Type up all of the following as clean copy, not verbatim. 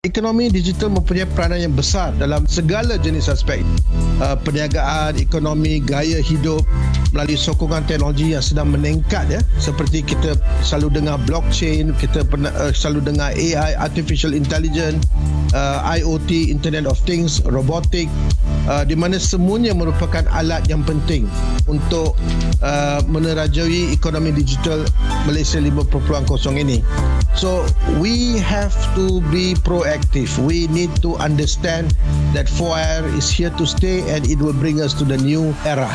Ekonomi digital mempunyai peranan yang besar dalam segala jenis aspek perniagaan, ekonomi, gaya hidup melalui sokongan teknologi yang sedang meningkat ya. Seperti kita selalu dengar blockchain, kita selalu dengar AI, artificial intelligence, IoT, Internet of Things, robotik, di mana semuanya merupakan alat yang penting untuk menerajui ekonomi digital Malaysia 5.0 ini. So we have to be proactive. We need to understand that 4R is here to stay and it will bring us to the new era.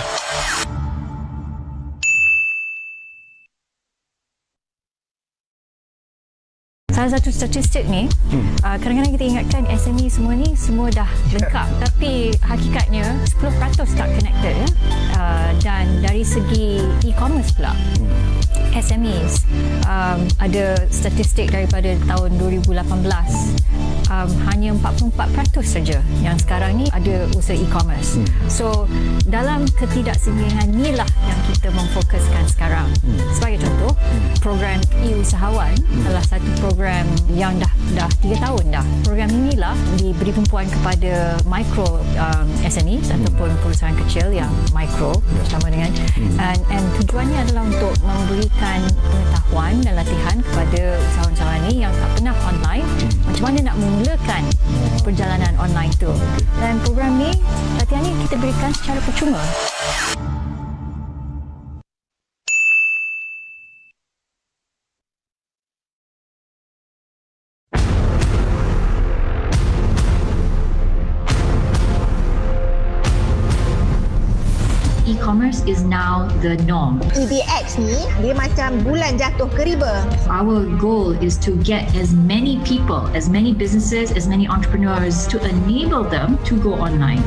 Salah satu statistik ni, kadang-kadang kita ingatkan SME semua dah lengkap, tapi hakikatnya 10% tak connected ya. Dan dari segi e-commerce pula, SMEs ada statistik daripada tahun 2018, hanya 44% saja yang sekarang ni ada usaha e-commerce. So dalam ketidakseimbangan inilah yang kita memfokuskan sekarang. Sebagai contoh, program e-usahawan adalah satu program yang dah 3 tahun dah. Program inilah diberi tumpuan kepada micro SMEs ataupun perusahaan kecil yang micro bersama dengan and tujuannya adalah untuk memberikan pengetahuan dan latihan kepada usahawan-usahawan ini yang tak pernah online, macam mana nak memulakan perjalanan online tu. Dan program ni, latihan ni kita berikan secara percuma. E-commerce is now the norm. EDX ni, dia macam bulan jatuh ke riba. Our goal is to get as many people, as many businesses, as many entrepreneurs to enable them to go online.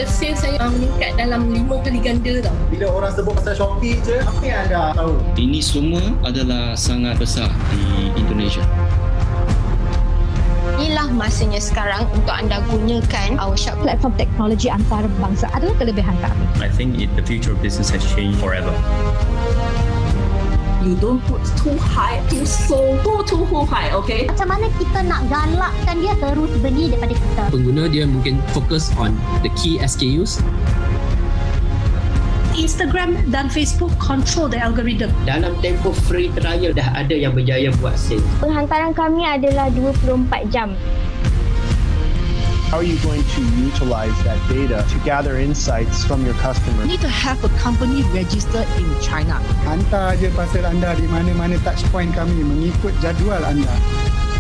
Sales saya meningkat dalam 5 kali ganda tau. Bila orang sebut pasal Shopee je, apa yang anda tahu? Ini semua adalah sangat besar di Indonesia. Inilah masanya sekarang untuk anda gunakan our shop. Platform teknologi antarabangsa adalah kelebihan kami. I think the future of business has changed forever. You don't put too high, too high, okay? Macam mana kita nak galakkan dia terus beli daripada kita? Pengguna dia mungkin fokus on the key SKUs. Instagram dan Facebook control the algorithm. Dalam tempoh free trial dah ada yang berjaya buat sale. Penghantaran kami adalah 24 jam. How are you going to utilize that data to gather insights from your customers? You need to have a company registered in China. Hantar je parcel anda di mana-mana touch point kami mengikut jadual anda.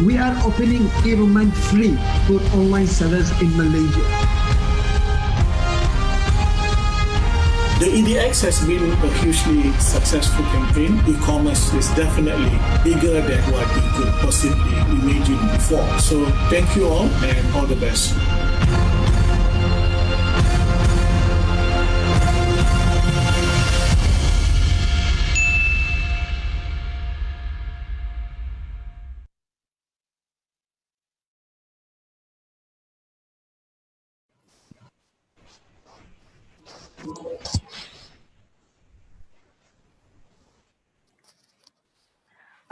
We are opening enrollment free for online sellers in Malaysia. The EDX has been a hugely successful campaign. E-commerce is definitely bigger than what we could possibly imagine before. So thank you all and all the best.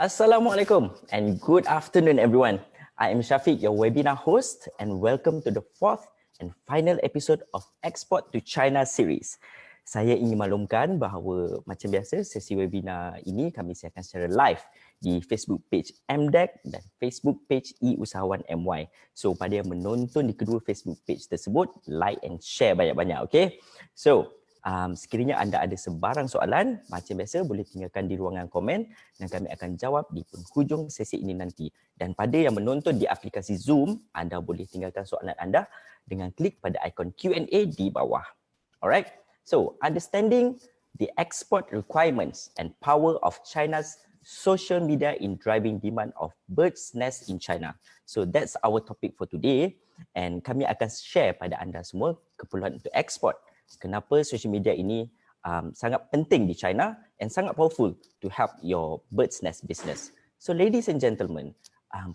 Assalamualaikum and good afternoon everyone. I am Syafiq, your webinar host, and welcome to the fourth and final episode of Export2China series. Saya ingin maklumkan bahawa macam biasa sesi webinar ini kami siarkan secara live di Facebook page MDEC dan Facebook page eUsahawan MY. So pada yang menonton di kedua Facebook page tersebut, like and share banyak-banyak, okay? So sekiranya anda ada sebarang soalan, macam biasa boleh tinggalkan di ruangan komen dan kami akan jawab di penghujung sesi ini nanti. Dan pada yang menonton di aplikasi Zoom, anda boleh tinggalkan soalan anda dengan klik pada ikon Q&A di bawah. Alright, so understanding the export requirements and power of China's social media in driving demand of bird's nest in China. So that's our topic for today, and kami akan share pada anda semua keperluan untuk ekspor. Kenapa social media ini sangat penting di China and sangat powerful to help your bird's nest business. So ladies and gentlemen,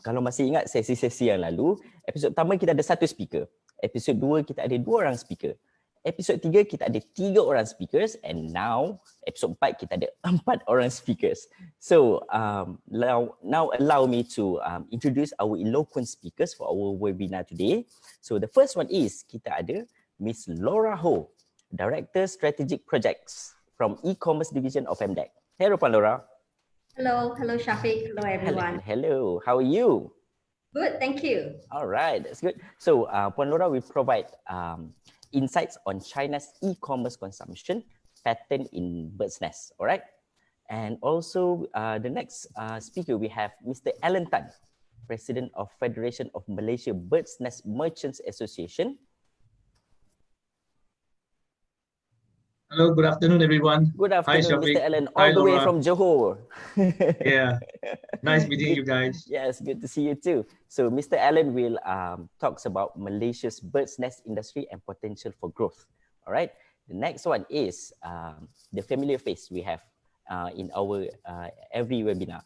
kalau masih ingat sesi-sesi yang lalu, episod pertama kita ada satu speaker. Episod 2 kita ada 2 orang speaker. episod 3 kita ada 3 orang speakers, and now episod 4 kita ada 4 orang speakers. So now allow me to introduce our eloquent speakers for our webinar today. So the first one is kita ada Miss Laura Ho, Director Strategic Projects from eCommerce Division of MDEC. Hello, Puan Laura. Hello Shafiq. Hello everyone. Hello. How are you? Good, thank you. All right, that's good. So Puan Laura will provide insights on China's e-commerce consumption pattern in Bird's Nest. All right. And also the next speaker we have Mr. Alan Tan, President of Federation of Malaysia Bird's Nest Merchants Association. Hello, good afternoon, everyone. Good afternoon, Hi, Mr. Alan, all the way from Johor. Yeah, nice meeting you guys. Yes, good to see you too. So Mr. Alan will talks about Malaysia's bird's nest industry and potential for growth. All right. The next one is the familiar face we have in our every webinar,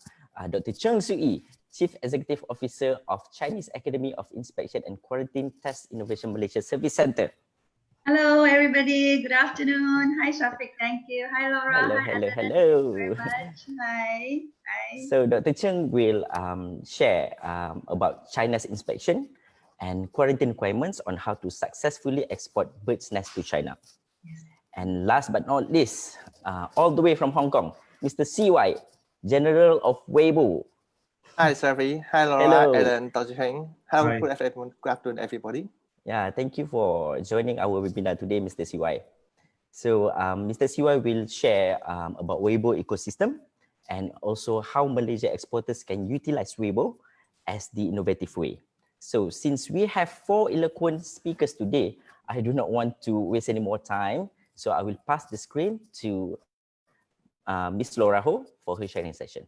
Dr. Cheng Sui, Chief Executive Officer of Chinese Academy of Inspection and Quarantine Test Innovation Malaysia Service Center. Hello, everybody. Good afternoon. Hi, Shafiq. Thank you. Hi, Laura. Hello. Thank you very much. Hi. So Dr. Cheng will share about China's inspection and quarantine requirements on how to successfully export bird's nest to China. Yes. And last but not least, all the way from Hong Kong, Mr. CY, General of Weibo. Hi, Shafiq. Hi, Laura. And Dr. Cheng. Good afternoon, everybody. Yeah, thank you for joining our webinar today, Mr. CY. So Mr. CY will share about Weibo ecosystem and also how Malaysia exporters can utilize Weibo as the innovative way. So since we have 4 eloquent speakers today, I do not want to waste any more time. So I will pass the screen to Miss Laura Ho for her sharing session.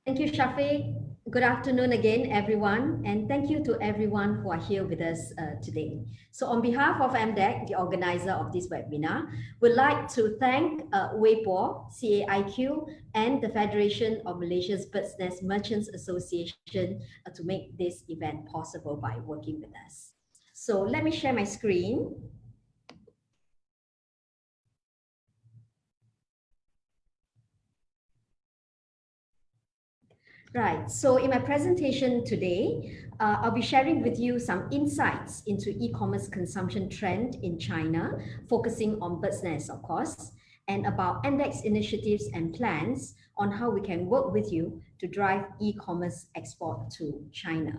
Thank you, Shafiq. Good afternoon again, everyone. And thank you to everyone who are here with us today. So on behalf of MDEC, the organizer of this webinar, we'd like to thank Weibo, CAIQ, and the Federation of Malaysia's Bird's Nest Merchants Association to make this event possible by working with us. So let me share my screen. Right, so in my presentation today, I'll be sharing with you some insights into e-commerce consumption trend in China, focusing on bird's nest, of course, and about MDEC's initiatives and plans on how we can work with you to drive e-commerce export to China.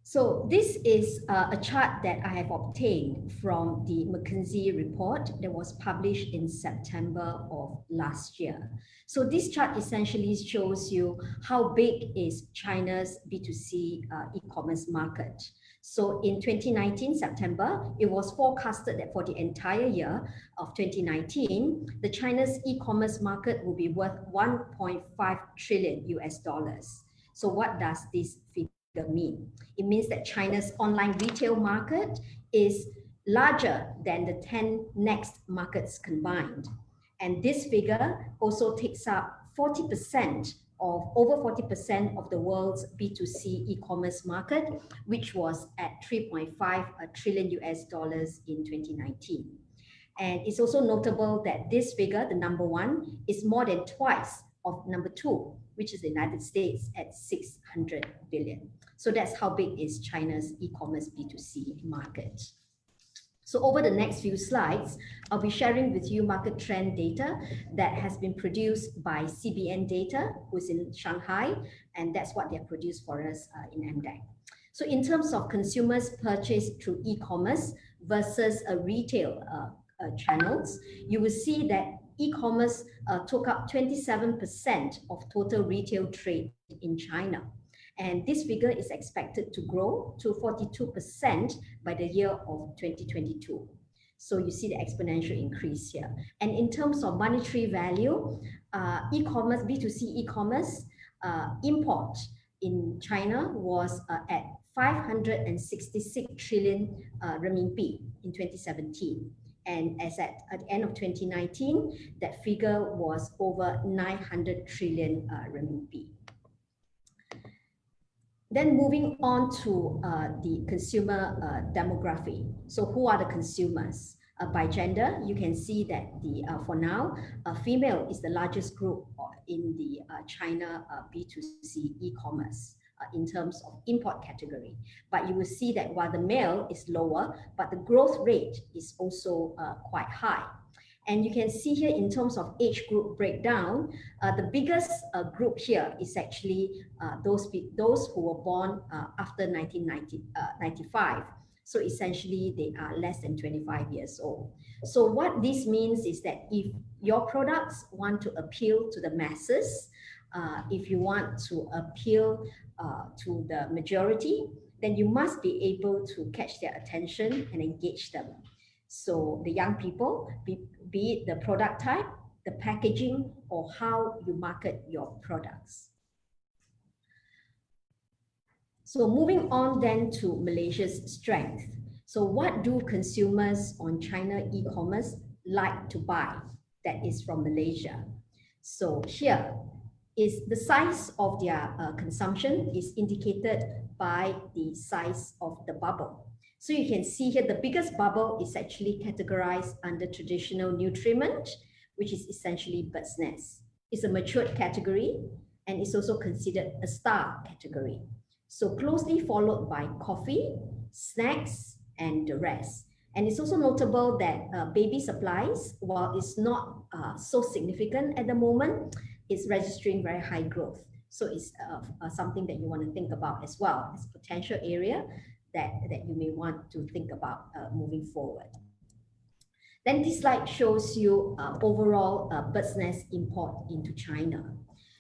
So this is a chart that I have obtained from the McKinsey report that was published in September of last year. So this chart essentially shows you how big is China's B2C e-commerce market. So in 2019, September, it was forecasted that for the entire year of 2019, the China's e-commerce market will be worth $1.5 trillion US dollars. So what does this figure mean? It means that China's online retail market is larger than the 10 next markets combined. And this figure also takes up 40% of over 40% of the world's B2C e-commerce market, which was at 3.5 trillion US dollars in 2019. And it's also notable that this figure, the number 1, is more than twice of number 2, which is the United States at 600 billion. So that's how big is China's e-commerce B2C market. So over the next few slides, I'll be sharing with you market trend data that has been produced by CBN Data, who's in Shanghai, and that's what they have produced for us in MDEC. So in terms of consumers purchase through e-commerce versus retail channels, you will see that e-commerce took up 27% of total retail trade in China. And this figure is expected to grow to 42% by the year of 2022. So you see the exponential increase here. And in terms of monetary value, e-commerce, B2C e-commerce import in China was at 566 trillion renminbi in 2017. And as at the end of 2019, that figure was over 900 trillion renminbi. Then moving on to the consumer demography. So who are the consumers? By gender, you can see that for now, female is the largest group in the China B2C e-commerce in terms of import category. But you will see that while the male is lower, but the growth rate is also quite high. And you can see here in terms of age group breakdown, the biggest group here is actually those who were born after 1995. So essentially, they are less than 25 years old. So what this means is that if your products want to appeal to the masses, if you want to appeal to the majority, then you must be able to catch their attention and engage them. So the young people, be it the product type, the packaging, or how you market your products. So moving on then to Malaysia's strength. So what do consumers on China e-commerce like to buy that is from Malaysia? So here is the size of their consumption is indicated by the size of the bubble. So you can see here the biggest bubble is actually categorized under traditional nutriment, which is essentially bird's nest. It's a matured category and it's also considered a star category. So closely followed by coffee, snacks, and the rest. And it's also notable that baby supplies, while it's not so significant at the moment, it's registering very high growth. So it's something that you want to think about as well as a potential area that you may want to think about moving forward. Then this slide shows you overall bird's nest import into China.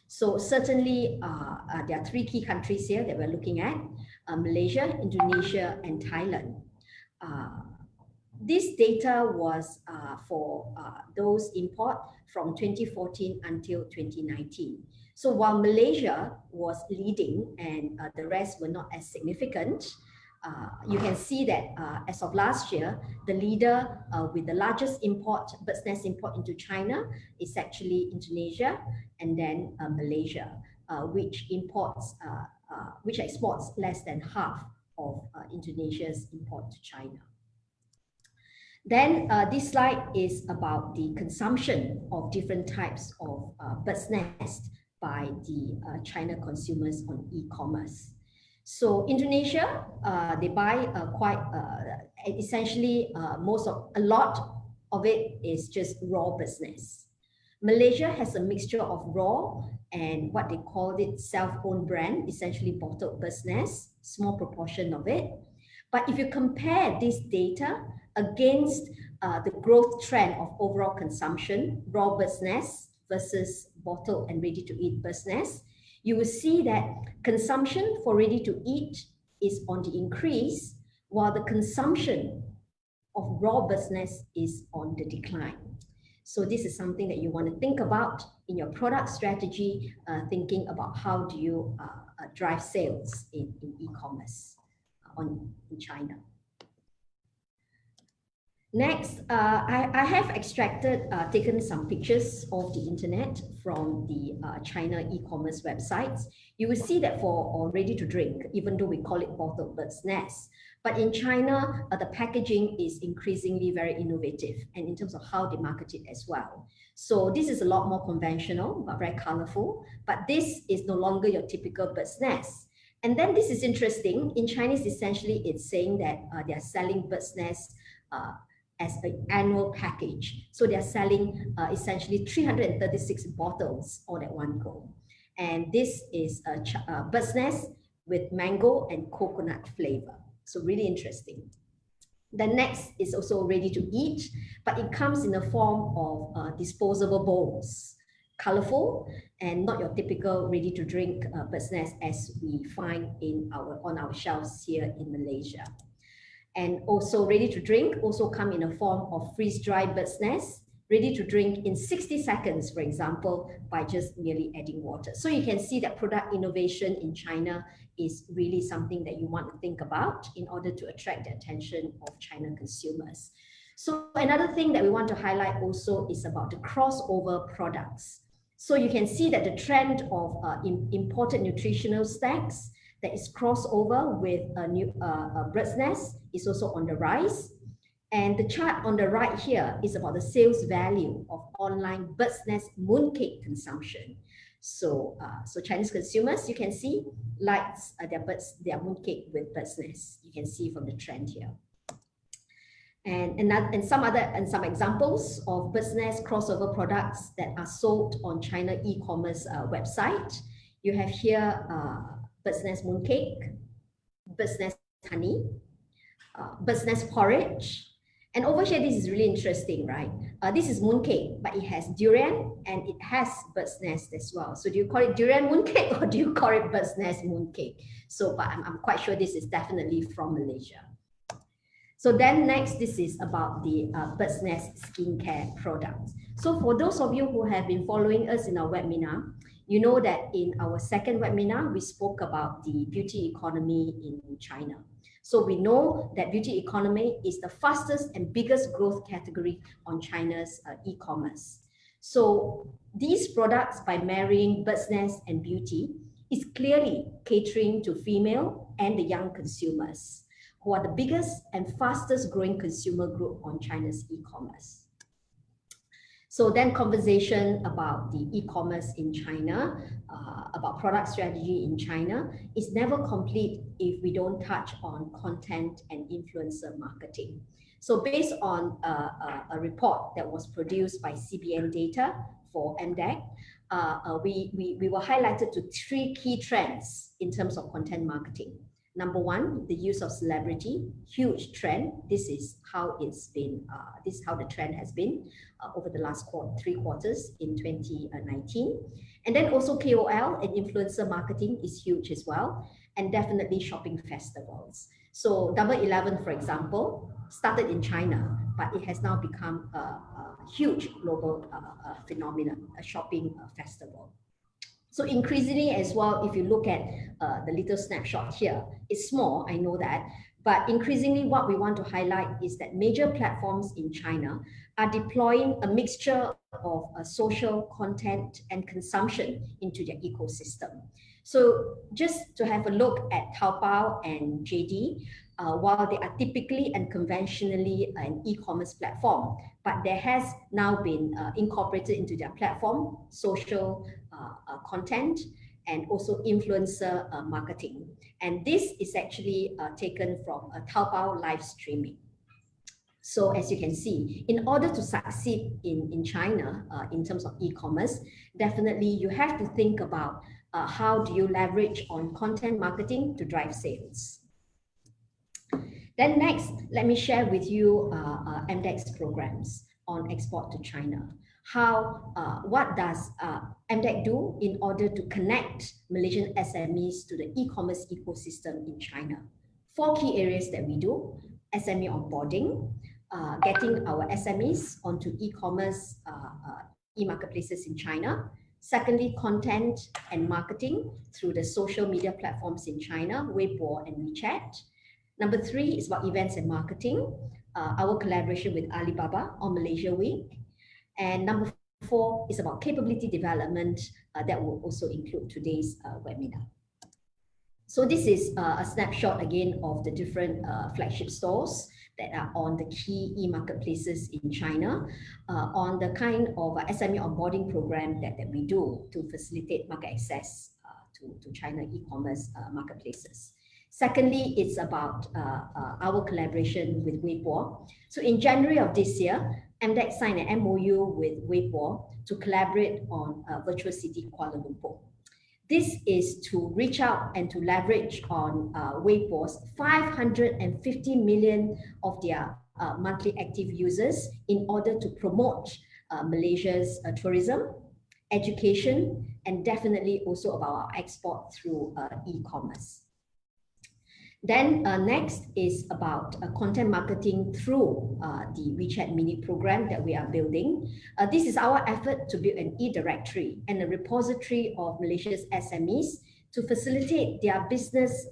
So certainly there are three key countries here that we're looking at, Malaysia, Indonesia, and Thailand. This data was for those import from 2014 until 2019. So while Malaysia was leading and the rest were not as significant, you can see that as of last year, the leader with the largest bird's nest import into China is actually Indonesia and then Malaysia, which exports less than half of Indonesia's import to China. Then this slide is about the consumption of different types of bird's nest by the China consumers on e-commerce. So Indonesia, they buy essentially a lot of it is just raw bird's nest. Malaysia has a mixture of raw and what they call it self-owned brand, essentially bottled bird's nest, small proportion of it. But if you compare this data against the growth trend of overall consumption, raw bird's nest versus bottled and ready-to-eat bird's nest, you will see that consumption for ready-to-eat is on the increase, while the consumption of raw bird's nest is on the decline. So this is something that you want to think about in your product strategy, thinking about how do you drive sales in e-commerce in China. Next, I have taken some pictures of the internet from the China e-commerce websites. You will see that for ready to drink, even though we call it bottled bird's nest, but in China, the packaging is increasingly very innovative and in terms of how they market it as well. So this is a lot more conventional, but very colorful, but this is no longer your typical bird's nest. And then this is interesting. In Chinese, essentially, it's saying that they're selling bird's nest as an annual package. So they're selling essentially 336 bottles all at one go. And this is a bird's nest with mango and coconut flavor. So really interesting. The next is also ready to eat, but it comes in the form of disposable bowls, colorful and not your typical ready to drink bird's nest as we find on our shelves here in Malaysia. And also ready to drink also come in a form of freeze-dried bird's nest, ready to drink in 60 seconds, for example, by just merely adding water. So you can see that product innovation in China is really something that you want to think about in order to attract the attention of China consumers. So another thing that we want to highlight also is about the crossover products. So you can see that the trend of imported nutritional snacks that is crossover with a new bird's nest is also on the rise. And the chart on the right here is about the sales value of online bird's nest mooncake consumption. So, Chinese consumers, you can see, likes their mooncake with bird's nest. You can see from the trend here. And some examples of bird's nest crossover products that are sold on China e-commerce website. You have here bird's nest mooncake, bird's nest honey, bird's nest porridge. And over here, this is really interesting, right? This is mooncake, but it has durian and it has bird's nest as well. So do you call it durian mooncake or do you call it bird's nest mooncake? So, but I'm quite sure this is definitely from Malaysia. So then next, this is about the bird's nest skincare products. So for those of you who have been following us in our webinar, you know that in our second webinar, we spoke about the beauty economy in China. So we know that beauty economy is the fastest and biggest growth category on China's e-commerce. So these products, by marrying bird's nest and beauty, is clearly catering to female and the young consumers, who are the biggest and fastest growing consumer group on China's e-commerce. So then conversation about the e-commerce in China, about product strategy in China is never complete if we don't touch on content and influencer marketing. So based on a report that was produced by CBN Data for MDEC, we were highlighted to 3 key trends in terms of content marketing. Number one, the use of celebrity, huge trend. This is how it's been, this is how the trend has been over the last 3 quarters in 2019. And then also KOL and influencer marketing is huge as well. And definitely shopping festivals. So Double 11, for example, started in China, but it has now become a huge global phenomenon, a shopping festival. So increasingly as well, if you look at the little snapshot here, it's small, I know that, but increasingly what we want to highlight is that major platforms in China are deploying a mixture of social content and consumption into their ecosystem. So just to have a look at Taobao and JD, while they are typically and conventionally an e-commerce platform, but there has now been incorporated into their platform social content and also influencer marketing. And this is actually taken from Taobao live streaming. So as you can see, in order to succeed in China in terms of e-commerce, definitely you have to think about how do you leverage on content marketing to drive sales. Then next, let me share with you MDEC's programs on export to China. What does MDEC do in order to connect Malaysian SMEs to the e-commerce ecosystem in China? 4 key areas that we do: SME onboarding, getting our SMEs onto e-commerce e-marketplaces in China. Secondly, content and marketing through the social media platforms in China, Weibo and WeChat. Number 3 is about events and marketing, our collaboration with Alibaba on Malaysia Week. And number 4 is about capability development that will also include today's webinar. So this is a snapshot again of the different flagship stores that are on the key e-marketplaces in China, on the kind of SME onboarding program that we do to facilitate market access to China e-commerce marketplaces. Secondly, it's about our collaboration with Weibo. So in January of this year, MDEC signed an MOU with Weibo to collaborate on Virtual City Kuala Lumpur. This is to reach out and to leverage on Weibo's 550 million of their monthly active users in order to promote Malaysia's tourism, education, and definitely also about our export through e-commerce. Then next is about content marketing through the WeChat mini program that we are building. This is our effort to build an e-directory and a repository of Malaysia's SMEs to facilitate their business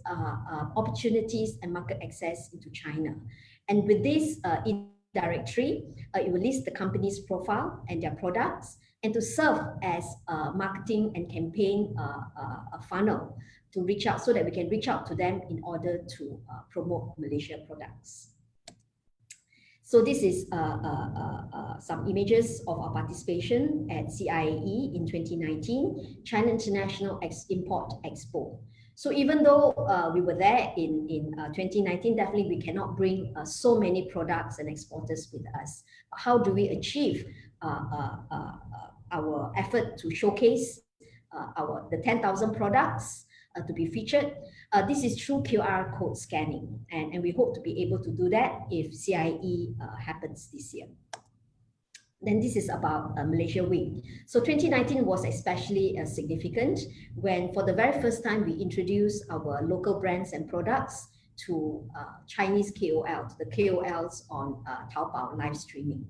opportunities and market access into China. And with this directory. It will list the company's profile and their products, and to serve as a marketing and campaign a funnel to reach out, so that we can reach out to them in order to promote Malaysia products. So this is some images of our participation at CIAE in 2019, China International Import Expo. So even though we were there in 2019, definitely we cannot bring so many products and exporters with us. How do we achieve our effort to showcase the 10,000 products to be featured? This is through QR code scanning, and we hope to be able to do that if CIE happens this year. Then this is about Malaysia Week. So 2019 was especially significant when for the very first time we introduced our local brands and products to Chinese KOL, to the KOLs on Taobao live streaming.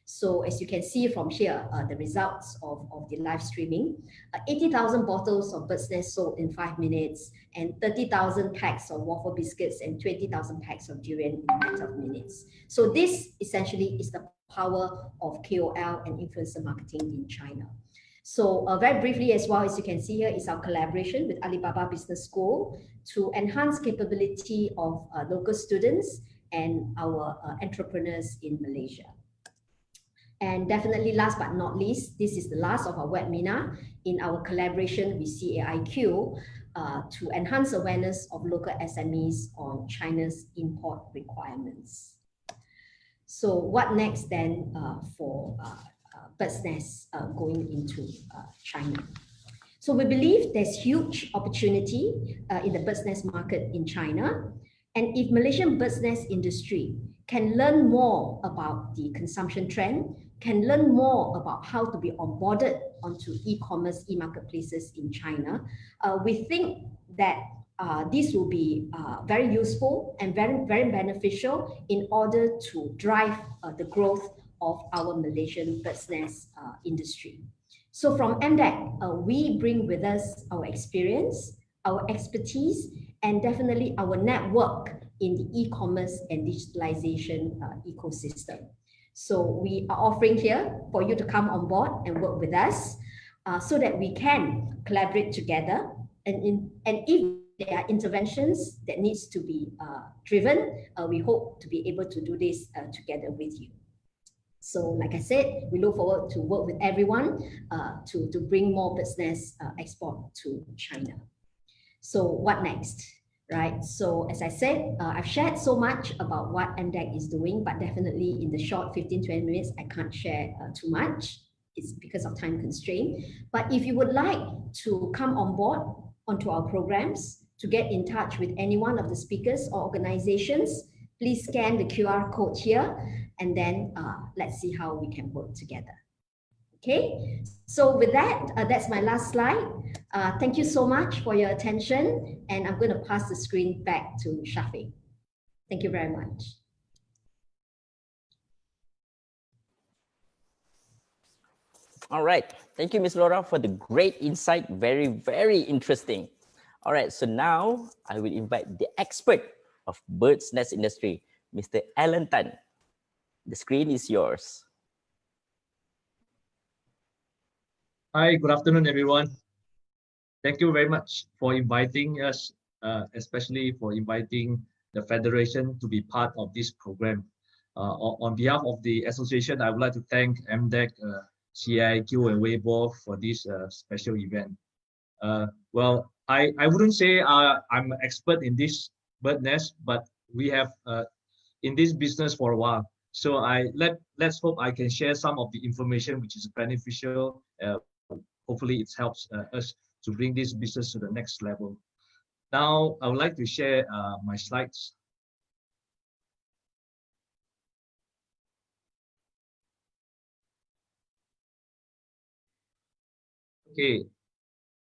So as you can see from here, the results of the live streaming, 80,000 bottles of bird's nest sold in 5 minutes, and 30,000 packs of waffle biscuits and 20,000 packs of durian in a matter of minutes. So this essentially is the power of KOL and influencer marketing in China. So very briefly as well, as you can see here, is our collaboration with Alibaba Business School to enhance capability of local students and our entrepreneurs in Malaysia. And definitely last but not least, this is the last of our webinar in our collaboration with CAIQ to enhance awareness of local SMEs on China's import requirements. So what next then for bird's nest going into China? So we believe there's huge opportunity in the bird's nest market in China. And if Malaysian bird's nest industry can learn more about the consumption trend, can learn more about how to be onboarded onto e-commerce, e-marketplaces in China, we think that this will be very useful and very, very beneficial in order to drive the growth of our Malaysian bird's nest industry. So from MDEC, we bring with us our experience, our expertise, and definitely our network in the e-commerce and digitalization ecosystem. So we are offering here for you to come on board and work with us so that we can collaborate together. And if there are interventions that needs to be driven, we hope to be able to do this together with you. So like I said, we look forward to work with everyone to bring more business export to China. So what next? Right. So as I said, I've shared so much about what MDEC is doing, but definitely in the short 15-20 minutes, I can't share too much. It's because of time constraint. But if you would like to come on board onto our programs, to get in touch with any one of the speakers or organizations, please scan the QR code here, and then let's see how we can work together. Okay, so with that, that's my last slide. Thank you so much for your attention, and I'm going to pass the screen back to Shafiq. Thank you very much. All right, thank you, Ms. Laura, for the great insight. Very, very interesting. All right, so now I will invite the expert of bird's nest industry, Mr. Alan Tan. The screen is yours. Hi, good afternoon, everyone. Thank you very much for inviting us, especially for inviting the Federation to be part of this program. On behalf of the association, I would like to thank MDEC, CIQ, and Weibo for this special event. Well, I wouldn't say I'm an expert in this bird nest, but we have in this business for a while. So let's hope I can share some of the information which is beneficial. Hopefully it helps us to bring this business to the next level. Now, I would like to share my slides. Okay,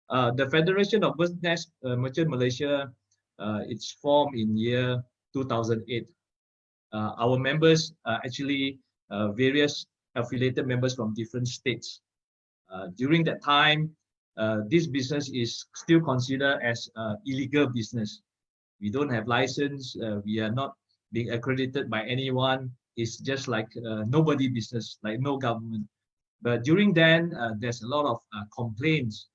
the Federation of Bird's Nest Merchant Malaysia, it's formed in year 2008. Our members are actually various affiliated members from different states. During that time, this business is still considered as illegal business. We don't have license. We are not being accredited by anyone. is just like nobody business, like no government. But during then, there's a lot of complaints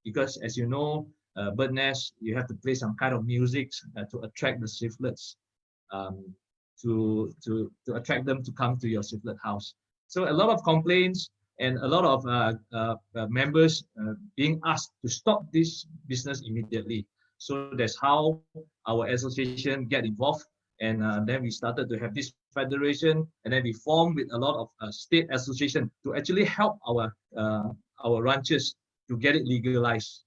because, as you know, bird nest, you have to play some kind of music to attract the swiftlets, to attract them to come to your swiflet house. So a lot of complaints and a lot of members being asked to stop this business immediately. So that's how our association get involved, and then we started to have this federation, and then we formed with a lot of state association to actually help our ranchers to get it legalized.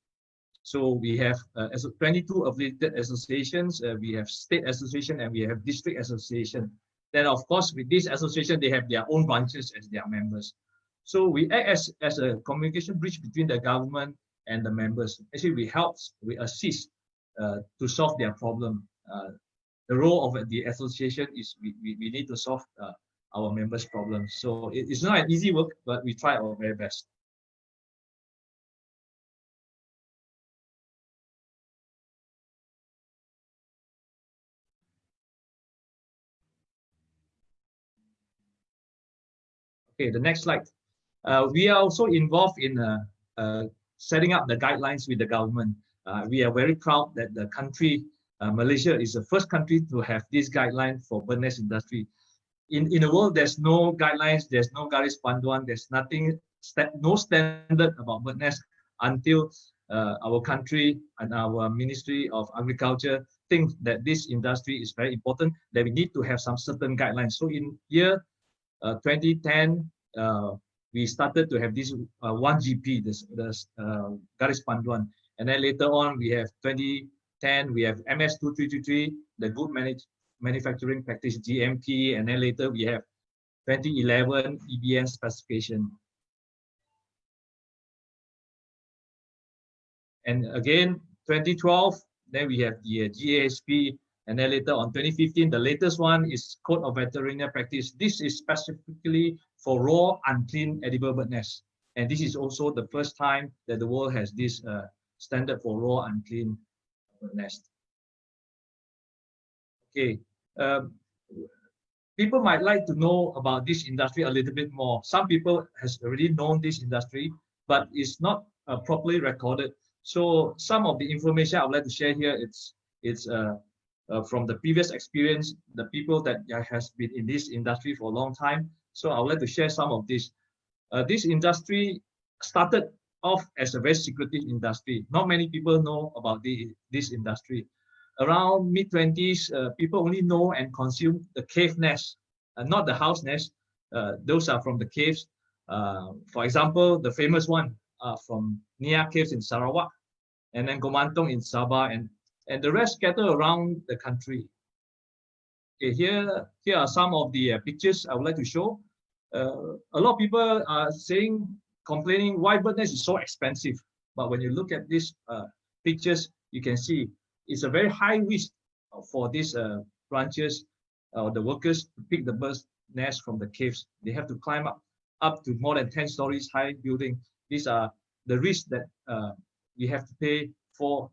So we have 22 affiliated associations, we have state association, and we have district association. Then of course with this association, they have their own branches as their members. So we act as a communication bridge between the government and the members. Actually, we assist to solve their problem. The role of the association is we need to solve our members' problems. So it's not an easy work, but we try our very best. Okay, the next slide. We are also involved in setting up the guidelines with the government. We are very proud that the country, Malaysia, is the first country to have this guideline for bird nest industry. In the world, there's no guidelines, there's no garis panduan, there's nothing, no standard about bird nest until our country and our Ministry of Agriculture think that this industry is very important, that we need to have some certain guidelines. So in year 2010, we started to have this 1GP, this garis panduan, and then later on we have 2010, we have MS2333, the Good Manufacturing Practice GMP, and then later we have 2011 EBN specification. And again, 2012, then we have the GASP, and then later on 2015, the latest one is Code of Veterinary Practice. This is specifically for raw, unclean, edible bird nest. And this is also the first time that the world has this standard for raw, unclean bird nest. Okay, people might like to know about this industry a little bit more. Some people has already known this industry, but it's not properly recorded. So some of the information I would like to share here, it's from the previous experience, the people that has been in this industry for a long time. So I would like to share some of this. This industry started off as a very secretive industry. Not many people know about this industry. Around mid-20s, people only know and consume the cave nest, not the house nest. Those are from the caves. For example, the famous one from Nia Caves in Sarawak, and then Gomantong in Sabah, and the rest scattered around the country. Okay, here are some of the pictures I would like to show. A lot of people are complaining why bird nest is so expensive. But when you look at these pictures, you can see it's a very high risk for these ranchers or the workers to pick the bird nest from the caves. They have to climb up to more than 10 stories high building. These are the risks that we have to pay for,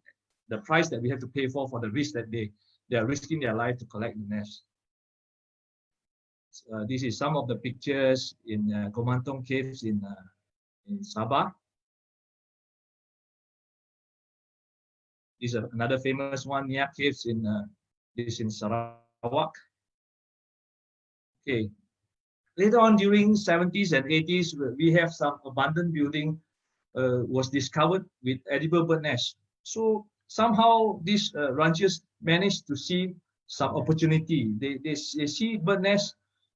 the price that we have to pay for the risk that they are risking their life to collect the nest. This is some of the pictures in Gomantong Caves in Sabah. This is another famous one, Nia Caves in Sarawak. Okay. Later on during 70s and 80s, we have some abandoned building was discovered with edible bird nest. So somehow these ranchers managed to see some opportunity. They see bird nests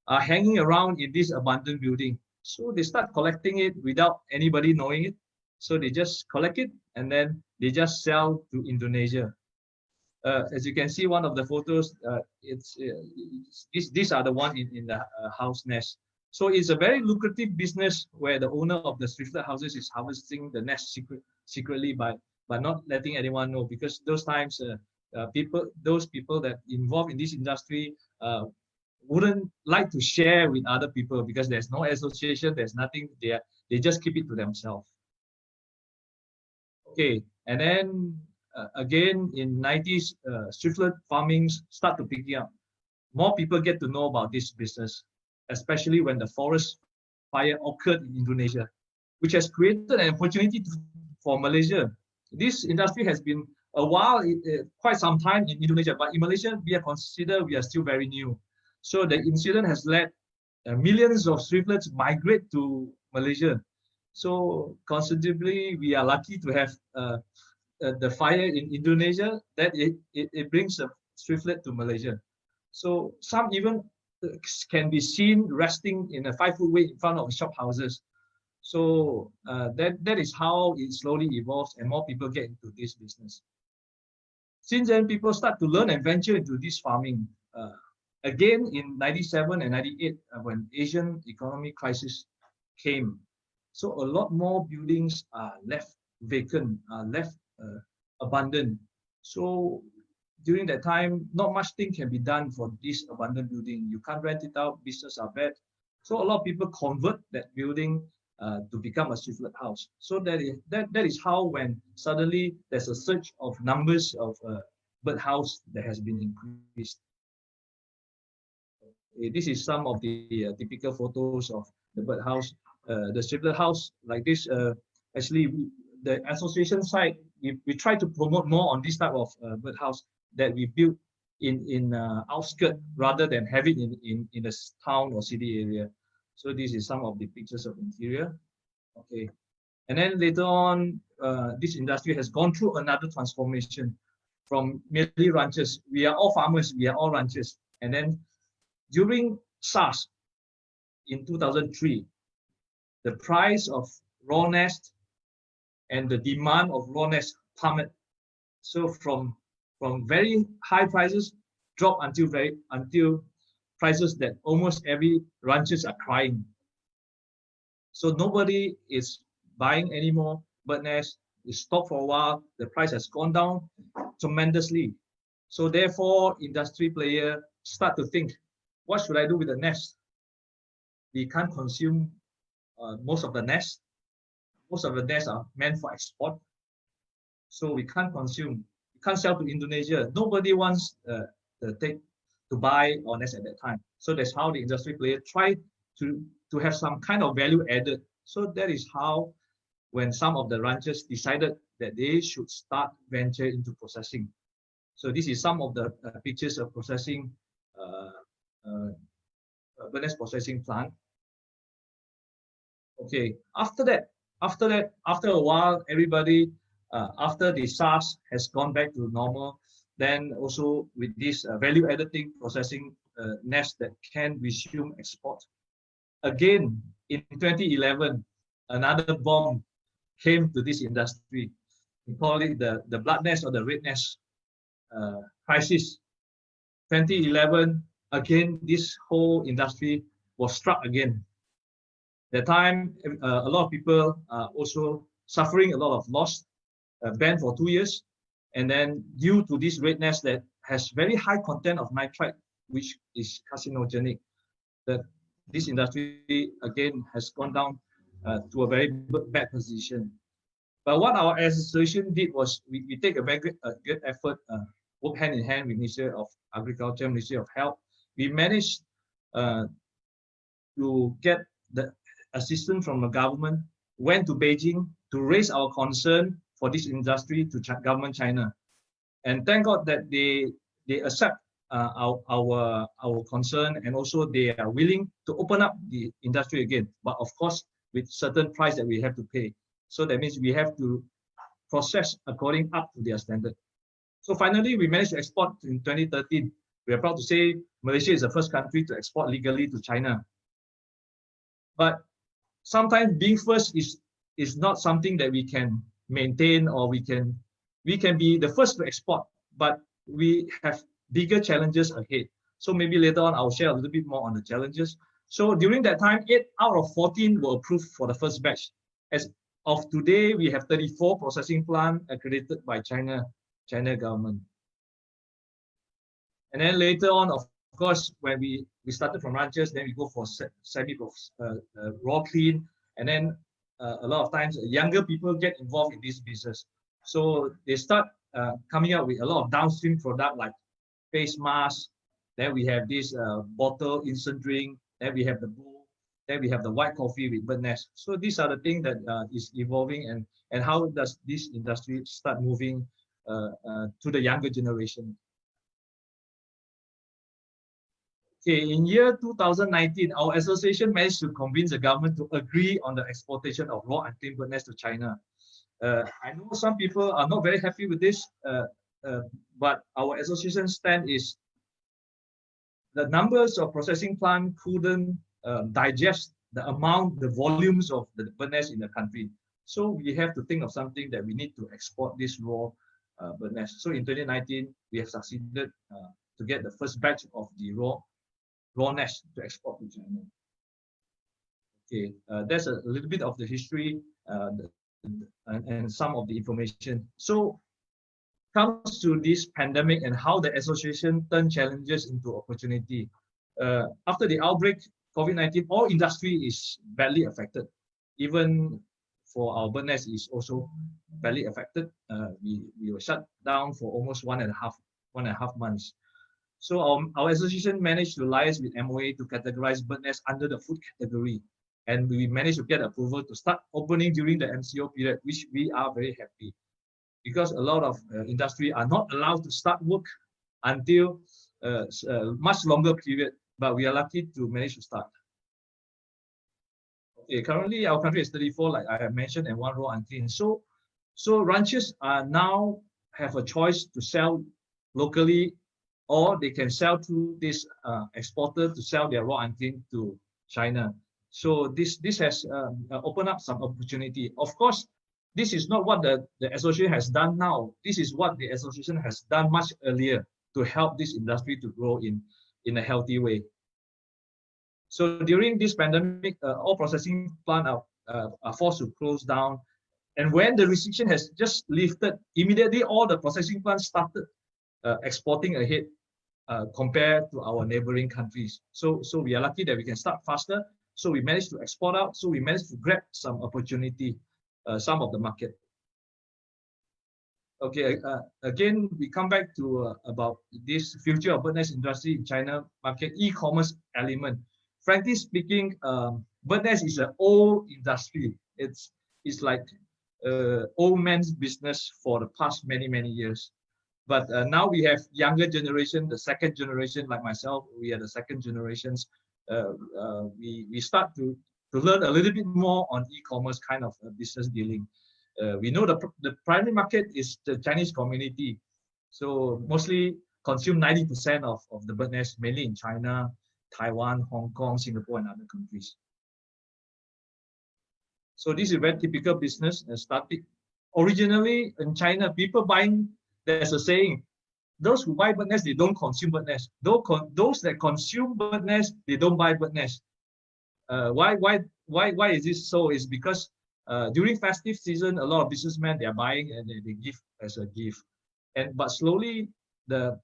are hanging around in this abandoned building. So they start collecting it without anybody knowing it. So they just collect it and then they just sell to Indonesia. As you can see, one of the photos, these are the one in the house nest. So it's a very lucrative business where the owner of the swiflet houses is harvesting the nest secretly by not letting anyone know, because those times those people that involved in this industry wouldn't like to share with other people because there's no association, there's nothing there. They just keep it to themselves. Okay, and then again in 90s, swiftlet farming start to pick up. more people get to know about this business, especially when the forest fire occurred in Indonesia, which has created an opportunity for Malaysia. This industry has been a while, quite some time in Indonesia, but in Malaysia, we are still very new. So the incident has led millions of thriftlets migrate to Malaysia. So considerably, we are lucky to have the fire in Indonesia, that it brings a thriftlet to Malaysia. So some even can be seen resting in a 5-foot way in front of shop houses. So that is how it slowly evolves and more people get into this business. Since then, people start to learn and venture into this farming. Again, in 97 and 98, when Asian economic crisis came, so a lot more buildings are left vacant, are left abandoned. So during that time, not much thing can be done for this abandoned building. You can't rent it out, business are bad. So a lot of people convert that building to become a thriftlet house. So that is how, when suddenly there's a surge of numbers of bird house that has been increased. This is some of the typical photos of the bird house. The thriftlet house like this, actually the association side, we try to promote more on this type of bird house that we build in outskirts rather than have it in a town or city area. So this is some of the pictures of interior. Okay, and then later on, this industry has gone through another transformation from merely ranchers. We are all farmers, we are all ranchers. And then during SARS in 2003, the price of raw nest and the demand of raw nest plummeted. So from very high prices drop until prices that almost every ranchers are crying. So nobody is buying anymore bird nest. It stopped for a while. The price has gone down tremendously. So therefore, industry player start to think, what should I do with the nest? We can't consume most of the nest. Most of the nests are meant for export. So we can't consume. We can't sell to Indonesia. Nobody wants to buy our nest at that time. So that's how the industry player tried to have some kind of value added. So that is how, when some of the ranchers decided that they should start venture into processing. So this is some of the pictures of processing, bird nest processing plant. Okay, after a while, everybody, after the SARS has gone back to normal, then also with this value editing processing nest that can resume export. Again, in 2011, another bomb came to this industry. We call it the blood nest or the red nest crisis. 2011, again, this whole industry was struck again. That time, a lot of people are also suffering a lot of loss, banned for 2 years. And then due to this red nest that has very high content of nitrite, which is carcinogenic, that this industry again has gone down to a very bad position. But what our association did was we take a very good effort, work hand in hand with Ministry of Agriculture, Ministry of Health. We managed to get the assistance from the government, went to Beijing to raise our concern for this industry to government China. And thank God that they accept our concern, and also they are willing to open up the industry again, but of course with certain price that we have to pay. So that means we have to process according up to their standard. So finally, we managed to export in 2013. We are proud to say Malaysia is the first country to export legally to China. But sometimes being first is not something that we can maintain, or we can be the first to export, but we have bigger challenges ahead. So maybe later on I'll share a little bit more on the challenges. So during that time, 8 out of 14 were approved for the first batch. As of today, we have 34 processing plants accredited by China government. And then later on, of course, when we started from ranchers, then we go for raw clean, and then a lot of times younger people get involved in this business. So they start coming up with a lot of downstream product like face masks, Then we have this bottle instant drink. Then we have the bowl. Then we have the white coffee with bird nest. So these are the things that is evolving, and how does this industry start moving to the younger generation. Okay, in year 2019, our association managed to convince the government to agree on the exportation of raw and clean bird nest to China. I know some people are not very happy with this, but our association stand is the numbers of processing plant couldn't digest the amount, the volumes of the bird nest in the country. So we have to think of something that we need to export this raw bird nest. So in 2019, we have succeeded to get the first batch of the raw nest to export to China. Okay, that's a little bit of the history and some of the information. So comes to this pandemic and how the association turned challenges into opportunity. After the outbreak, COVID-19, all industry is badly affected. Even for our bird nest is also badly affected. We were shut down for almost one and a half months. So our association managed to liaise with MOA to categorize bird nest under the food category. And we managed to get approval to start opening during the MCO period, which we are very happy. Because a lot of industry are not allowed to start work until a much longer period, but we are lucky to manage to start. Okay, currently our country is 34, like I have mentioned, and 1 raw and clean. So ranchers are now have a choice to sell locally, or they can sell through this exporter to sell their raw and clean to China. So this has opened up some opportunity. Of course, this is not what the association has done now. This is what the association has done much earlier to help this industry to grow in a healthy way. So during this pandemic, all processing plants are forced to close down. And when the restriction has just lifted, immediately all the processing plants started exporting ahead compared to our neighboring countries. So we are lucky that we can start faster. So we managed to export out. So we managed to grab some opportunity, some of the market. Okay, again, we come back to about this future of bird nest industry in China market, e-commerce element. Frankly speaking, bird nest is an old industry. It's like old man's business for the past many years. But now we have younger generation, the second generation, like myself, we are the second generations. We start to learn a little bit more on e-commerce kind of business dealing. We know the primary market is the Chinese community. So mostly consume 90% of the bird nest, mainly in China, Taiwan, Hong Kong, Singapore, and other countries. So this is a very typical business started. Originally in China, people buying, there's a saying, those who buy bird nest, they don't consume bird nest. Those that consume bird nest, they don't buy bird nest. Why is this so? It's because during festive season, a lot of businessmen, they are buying and they give as a gift. But slowly, the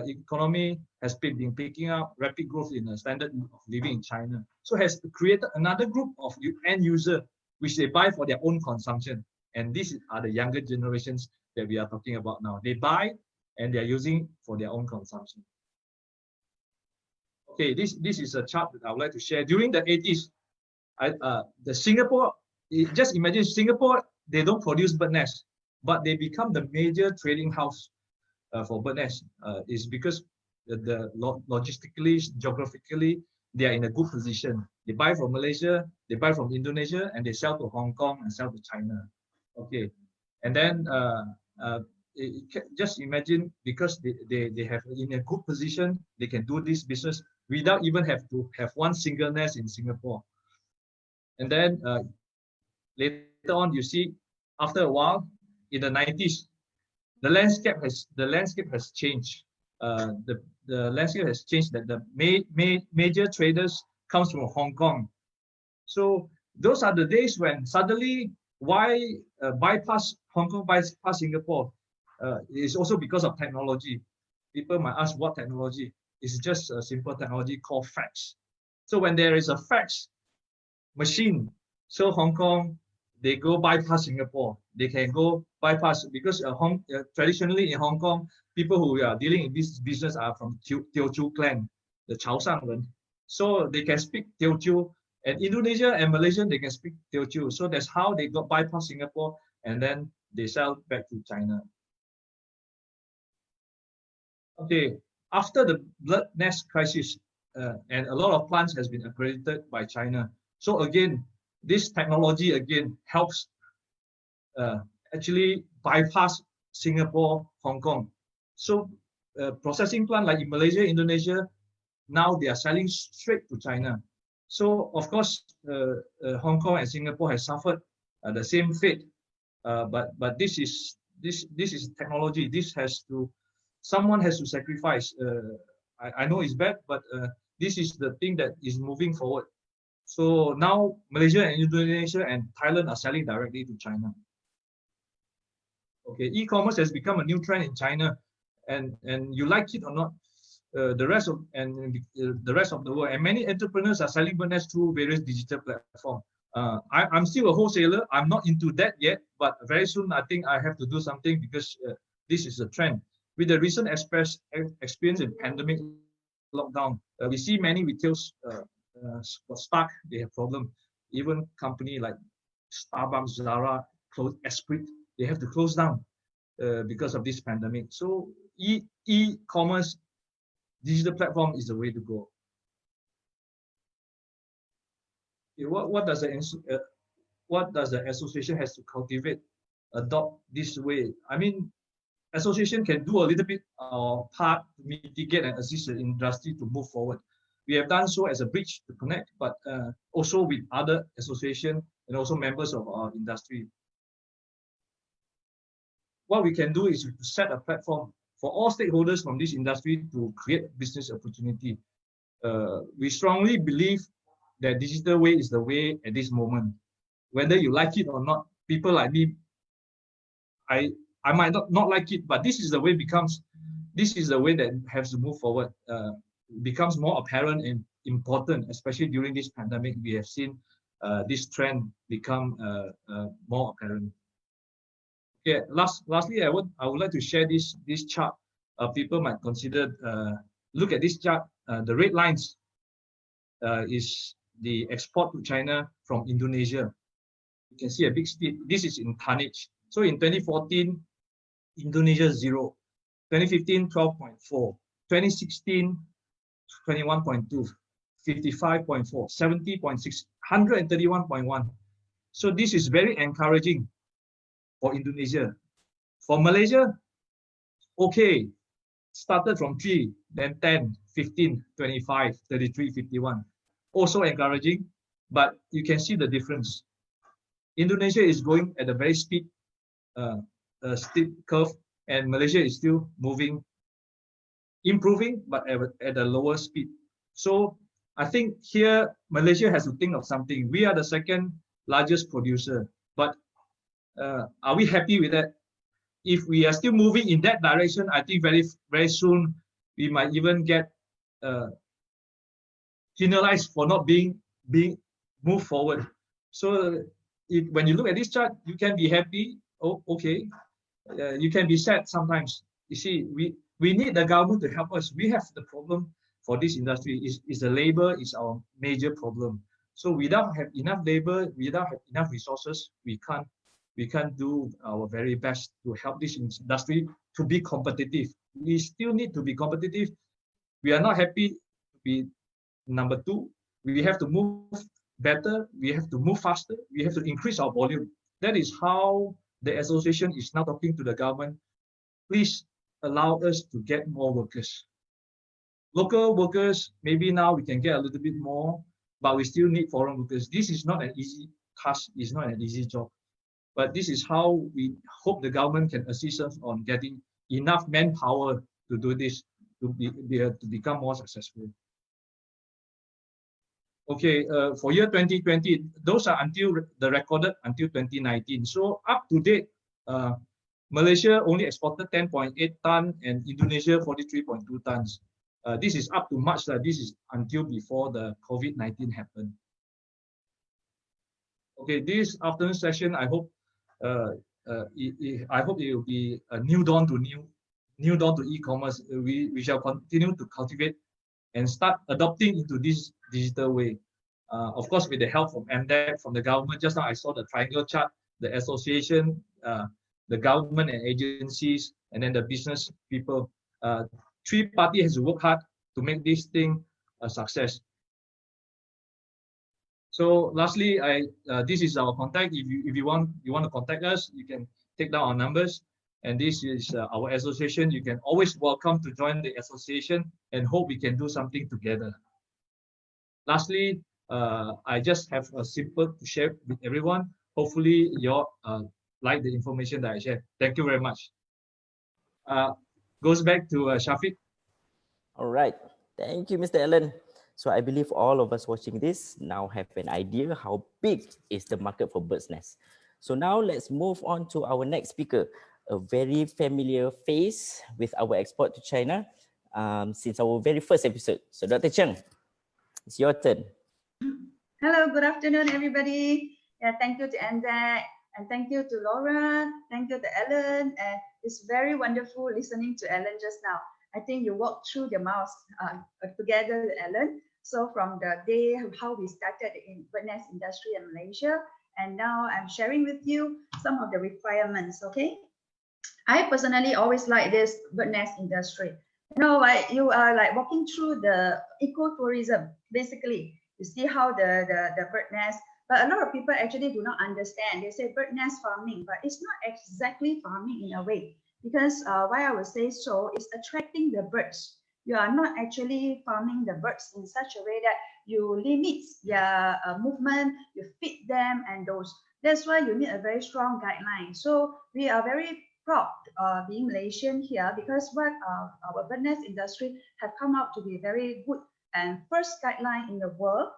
economy has been picking up rapid growth in the standard of living in China. So has created another group of end user, which they buy for their own consumption. And these are the younger generations that we are talking about now. They buy and they are using for their own consumption. Okay, this is a chart that I would like to share. During the 80s, the Singapore, just imagine Singapore, they don't produce bird nest, but they become the major trading house for bird nest. Is because the logistically, geographically, they are in a good position. They buy from Malaysia, they buy from Indonesia, and they sell to Hong Kong and sell to China. Okay, and then just imagine, because they have in a good position, they can do this business without even have to have one single nest in Singapore. And then later on, you see, after a while, in the 90s, the landscape has changed. The landscape has changed, that the major traders comes from Hong Kong. So those are the days when suddenly, why bypass Hong Kong, bypass Singapore? It's also because of technology. People might ask, what technology? It's just a simple technology called fax. So when there is a fax machine, so Hong Kong, they go bypass Singapore. They can go bypass because traditionally in Hong Kong, people who are dealing in this business are from Teochew clan, the Chaosang. So they can speak Teochew, and Indonesia and Malaysia, they can speak Teochew. So that's how they got bypass Singapore, and then they sell back to China. Okay, after the blood nest crisis, and a lot of plants has been accredited by China. So again, this technology again helps actually bypass Singapore, Hong Kong. So processing plant like in Malaysia, Indonesia, now they are selling straight to China. So of course, Hong Kong and Singapore has suffered the same fate. But this is technology. Someone has to sacrifice. I know it's bad, but this is the thing that is moving forward. So now Malaysia and Indonesia and Thailand are selling directly to China. Okay, e-commerce has become a new trend in China, and you like it or not, the rest of the world and many entrepreneurs are selling bananas through various digital platforms. I'm still a wholesaler. I'm not into that yet, but very soon I think I have to do something because this is a trend. With the recent experience in pandemic lockdown, we see many retailers got stuck. They have problem. Even company like Starbucks, Zara, Export, they have to close down because of this pandemic. So e-commerce, digital platform is the way to go. Okay, what does the association has to cultivate, adopt this way? I mean, association can do a little bit part to mitigate and assist the industry to move forward. We have done so as a bridge to connect, but also with other association and also members of our industry. What we can do is to set a platform for all stakeholders from this industry to create business opportunity. We strongly believe that digital way is the way at this moment. Whether you like it or not, people like me, I might not like it, but this is the way that has to move forward. Becomes more apparent and important, especially during this pandemic. We have seen this trend become more apparent. Okay, lastly, I would like to share this chart. People might consider look at this chart. The red lines is the export to China from Indonesia. You can see a big steep. This is in tonnage. So in 2014, Indonesia 0, 2015 12.4, 2016 21.2, 55.4, 70.6, 131.1. So this is very encouraging for Indonesia. For Malaysia, okay, started from 3, then 10, 15, 25, 33, 51. Also encouraging, but you can see the difference. Indonesia is going at a very steep curve, and Malaysia is still moving, improving, but at a lower speed. So I think here Malaysia has to think of something. We are the second largest producer, but are we happy with that? If we are still moving in that direction, I think very soon we might even get penalized for not being moved forward. So when you look at this chart, you can be happy. Oh, okay. You can be sad sometimes. You see, we need the government to help us. We have the problem for this industry is the labor is our major problem. So without have enough labor, without have enough resources, we can't do our very best to help this industry to be competitive. We still need to be competitive. We are not happy to be number 2. We have to move better. We have to move faster. We have to increase our volume. That is how the association is now talking to the government. Please allow us to get more workers. Local workers, maybe now we can get a little bit more, but we still need foreign workers. This is not an easy task. It's not an easy job. But this is how we hope the government can assist us on getting enough manpower to do this, to become more successful. Okay, for year 2020, those are until the recorded until 2019. So up to date, Malaysia only exported 10.8 tons and Indonesia 43.2 tons. This is up to March. This is until before the COVID-19 happened. Okay, this afternoon session, I hope it will be a new dawn to e-commerce. We shall continue to cultivate and start adopting into this digital way. Of course, with the help from MDEC, from the government. Just now I saw the triangle chart, the association, the government and agencies, and then the business people. Three parties has to work hard to make this thing a success. So lastly, this is our contact. If you want to contact us, you can take down our numbers. And this is our association. You can always welcome to join the association and hope we can do something together. Lastly, I just have a simple to share with everyone. Hopefully you like the information that I shared. Thank you very much. Goes back to Shafiq. All right. Thank you, Mr. Allen. So I believe all of us watching this now have an idea how big is the market for bird's nest. So now let's move on to our next speaker, a very familiar face with our Export to China since our very first episode. So Dr. Cheng, it's your turn. Hello, good afternoon, everybody. Yeah, thank you to MDEC, and thank you to Laura, thank you to Ellen, and it's very wonderful listening to Ellen just now. I think you walked through the mouse together with Ellen. So from the day how we started in bird nest industry in Malaysia, and now I'm sharing with you some of the requirements, okay? I personally always like this bird nest industry. You know, like you are like walking through the ecotourism, basically. You see how the bird nest, but a lot of people actually do not understand. They say bird nest farming, but it's not exactly farming in a way. Because why I would say so is attracting the birds. You are not actually farming the birds in such a way that you limit their movement, you feed them and those. That's why you need a very strong guideline. So we are very proud being Malaysian here because what our bird nest industry have come out to be very good and first guideline in the world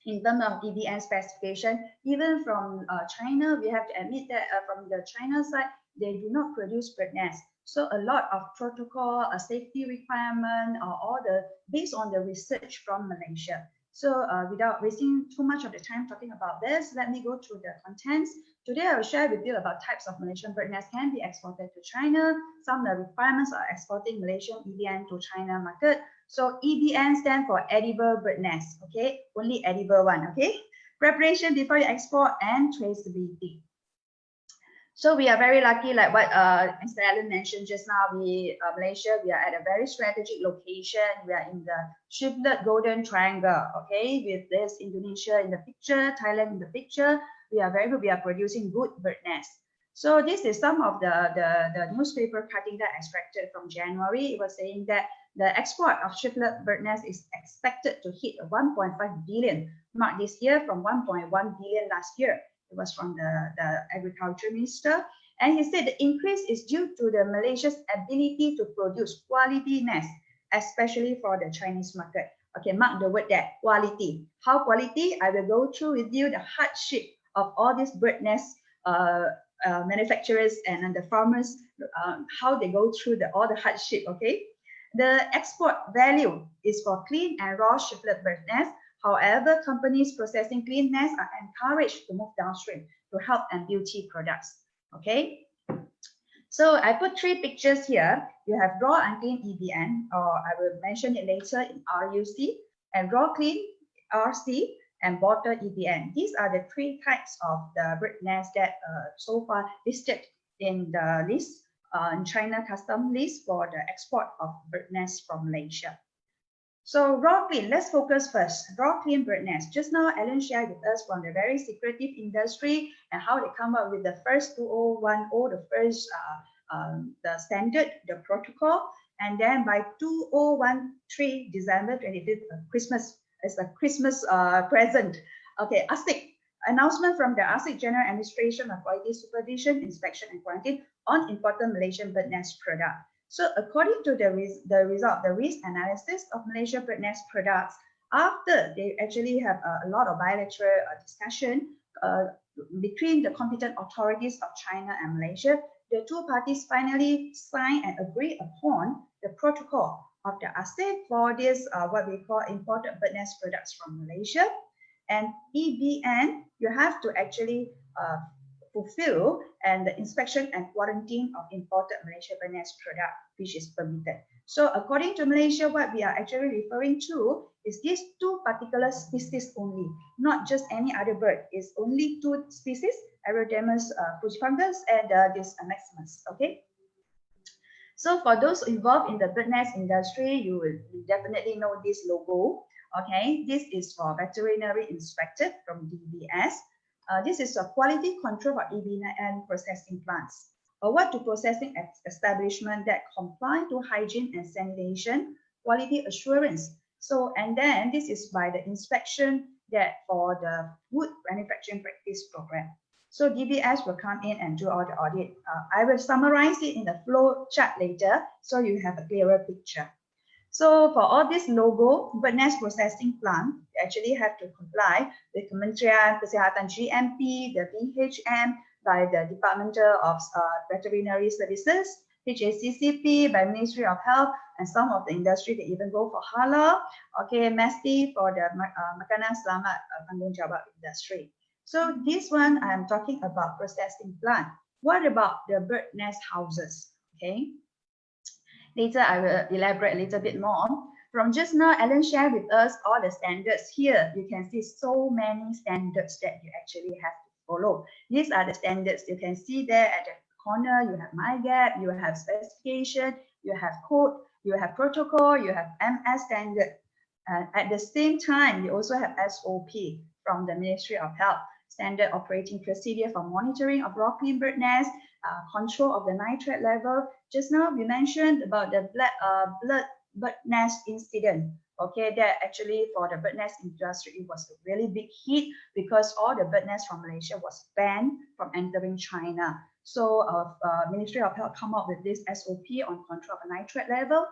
in terms of EBN specification. Even from China, we have to admit that from the China side, they do not produce bird nests. So a lot of protocol, a safety requirement, or all the based on the research from Malaysia. So without wasting too much of the time talking about this, let me go through the contents. Today I will share with you about types of Malaysian bird nests can be exported to China. Some of the requirements are exporting Malaysian EBN to China market. So EBN stands for edible bird nest, okay? Only edible one, okay? Preparation before you export and traceability. So we are very lucky, like what Mr. Allen mentioned just now, Malaysia, we are at a very strategic location. We are in the Shiplet Golden Triangle, okay? With this Indonesia in the picture, Thailand in the picture, we are very good. We are producing good bird nests. So this is some of the newspaper cutting that I extracted from January. It was saying that the export of Shiplet bird nest is expected to hit a 1.5 billion mark this year from 1.1 billion last year. It was from the agriculture minister. And he said the increase is due to the Malaysia's ability to produce quality nests, especially for the Chinese market. Okay, mark the word there, quality. How quality? I will go through with you the hardship of all these bird nest manufacturers and the farmers, how they go through all the hardship, okay? The export value is for clean and raw shiplet bird nests. However, companies processing clean nests are encouraged to move downstream to health and beauty products. Okay. So I put three pictures here. You have raw and clean EBN, or I will mention it later in RUC, and raw clean RC, and bottle EBN. These are the three types of the bird nests that so far listed in the list, in China custom list for the export of bird nests from Malaysia. So raw clean, let's focus first. Raw clean bird nest. Just now, Ellen shared with us from the very secretive industry and how they come up with the first 2010, the first the standard, the protocol, and then by 2013, December 25th, Christmas is a Christmas present. Okay, ASIC announcement from the ASIC General Administration of Quality Supervision, Inspection and Quarantine on imported Malaysian bird nest product. So according to the result, the risk analysis of Malaysia bird nest products, after they actually have a lot of bilateral discussion between the competent authorities of China and Malaysia, the two parties finally signed and agreed upon the protocol of the ASIC for this what we call imported bird nest products from Malaysia. And EBN, you have to actually fulfill and the inspection and quarantine of imported Malaysia bird nest product, which is permitted. So according to Malaysia, what we are actually referring to is these two particular species only, not just any other bird. It's only two species, Aerodemus frugifungus and this Maximus. Okay. So for those involved in the bird nest industry, you will definitely know this logo. Okay, this is for veterinary inspected from DBS. This is a quality control for EBN processing plants. What to processing establishment that comply to hygiene and sanitation, quality assurance. So, and then this is by the inspection that for the wood manufacturing practice program. So DBS will come in and do all the audit. I will summarize it in the flow chart later, so you have a clearer picture. So for all this logo, bird nest processing plant, you actually have to comply with Kementerian Kesihatan GMP, the BHM, by the Department of Veterinary Services, HACCP, by Ministry of Health, and some of the industry, they even go for halal, okay, MESTI for the Makanan Selamat Tanggungjawab industry. So this one, I'm talking about processing plant. What about the bird nest houses? Okay. Later, I will elaborate a little bit more. From just now, Ellen shared with us all the standards here. You can see so many standards that you actually have to follow. These are the standards you can see there at the corner. You have MyGap, you have specification, you have code, you have protocol, you have MS standard. At the same time, you also have SOP from the Ministry of Health. Standard operating procedure for monitoring of raw clean bird nest, control of the nitrate level. Just now we mentioned about the blood bird nest incident. Okay, that actually for the bird nest industry, it was a really big hit because all the bird nests from Malaysia was banned from entering China. So Ministry of Health come up with this SOP on control of the nitrate level.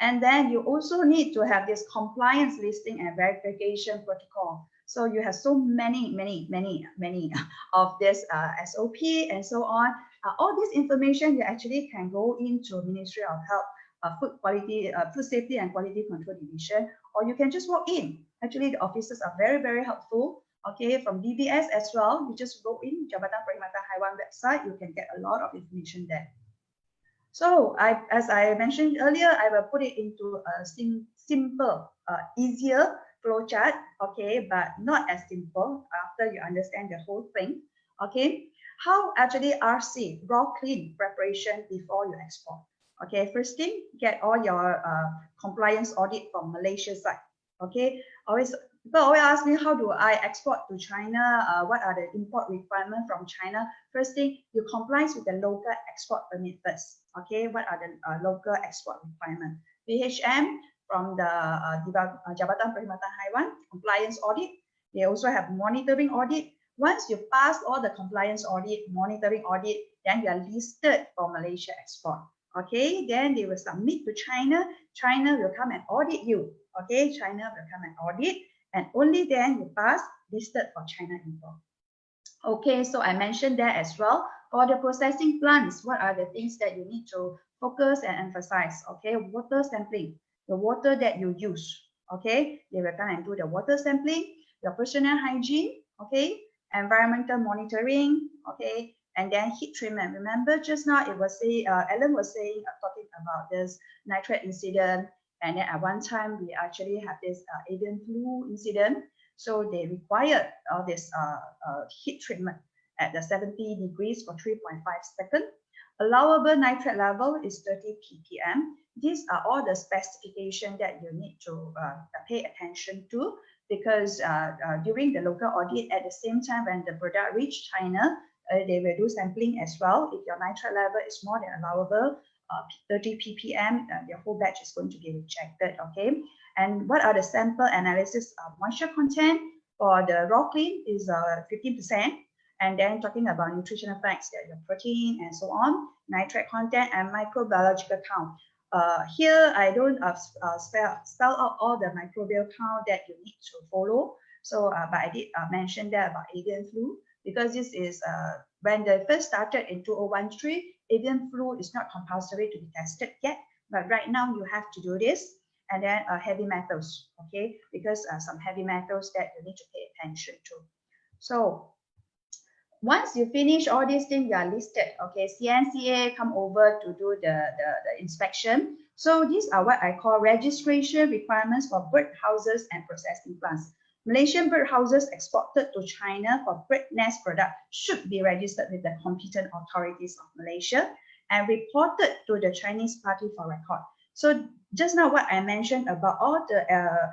And then you also need to have this compliance listing and verification protocol. So you have so many of this SOP and so on. All this information you actually can go into Ministry of Health, Food Safety and Quality Control Division, or you can just walk in. Actually, the officers are very helpful. Okay, from DBS as well. You just go in Jabatan Perkhidmatan Haiwan website. You can get a lot of information there. So as I mentioned earlier, I will put it into a simple, easier flowchart, okay, but not as simple after you understand the whole thing, okay. How actually RC, raw clean preparation before you export. Okay, first thing, get all your compliance audit from Malaysia side, okay. People always ask me, how do I export to China? What are the import requirements from China? First thing, you comply with the local export permit first. Okay, what are the local export requirements? BHM from the Jabatan Perkhidmatan Haiwan compliance audit. They also have monitoring audit. Once you pass all the compliance audit, monitoring audit, then you are listed for Malaysia export. Okay, then they will submit to China. China will come and audit you. Okay, China will come and audit, and only then you pass listed for China import. Okay, so I mentioned that as well. For the processing plants, what are the things that you need to focus and emphasize? Okay, water sampling, the water that you use. Okay, they will come and do the water sampling, your personal hygiene, okay, environmental monitoring, okay, and then heat treatment. Remember just now it was Ellen was saying, talking about this nitrate incident, and then at one time we actually have this avian flu incident. So they required this heat treatment at the 70 degrees for 3.5 seconds. Allowable nitrate level is 30 ppm. These are all the specifications that you need to pay attention to, because during the local audit, at the same time when the product reach China, they will do sampling as well. If your nitrate level is more than allowable, 30 ppm, your whole batch is going to be rejected. Okay, and what are the sample analysis moisture content? For the raw clean is 15%, and then talking about nutritional facts, that your protein and so on, nitrate content and microbiological count. Here I don't spell out all the microbial count that you need to follow. So, but I did mention that about avian flu, because this is when they first started in 2013, avian flu is not compulsory to be tested yet, but right now you have to do this. and then heavy metals, okay, because some heavy metals that you need to pay attention to. So once you finish all these things, you are listed, okay, CNCA come over to do the inspection. So these are what I call registration requirements for bird houses and processing plants. Malaysian bird houses exported to China for bird nest product should be registered with the competent authorities of Malaysia and reported to the Chinese party for record. So just now what I mentioned about all the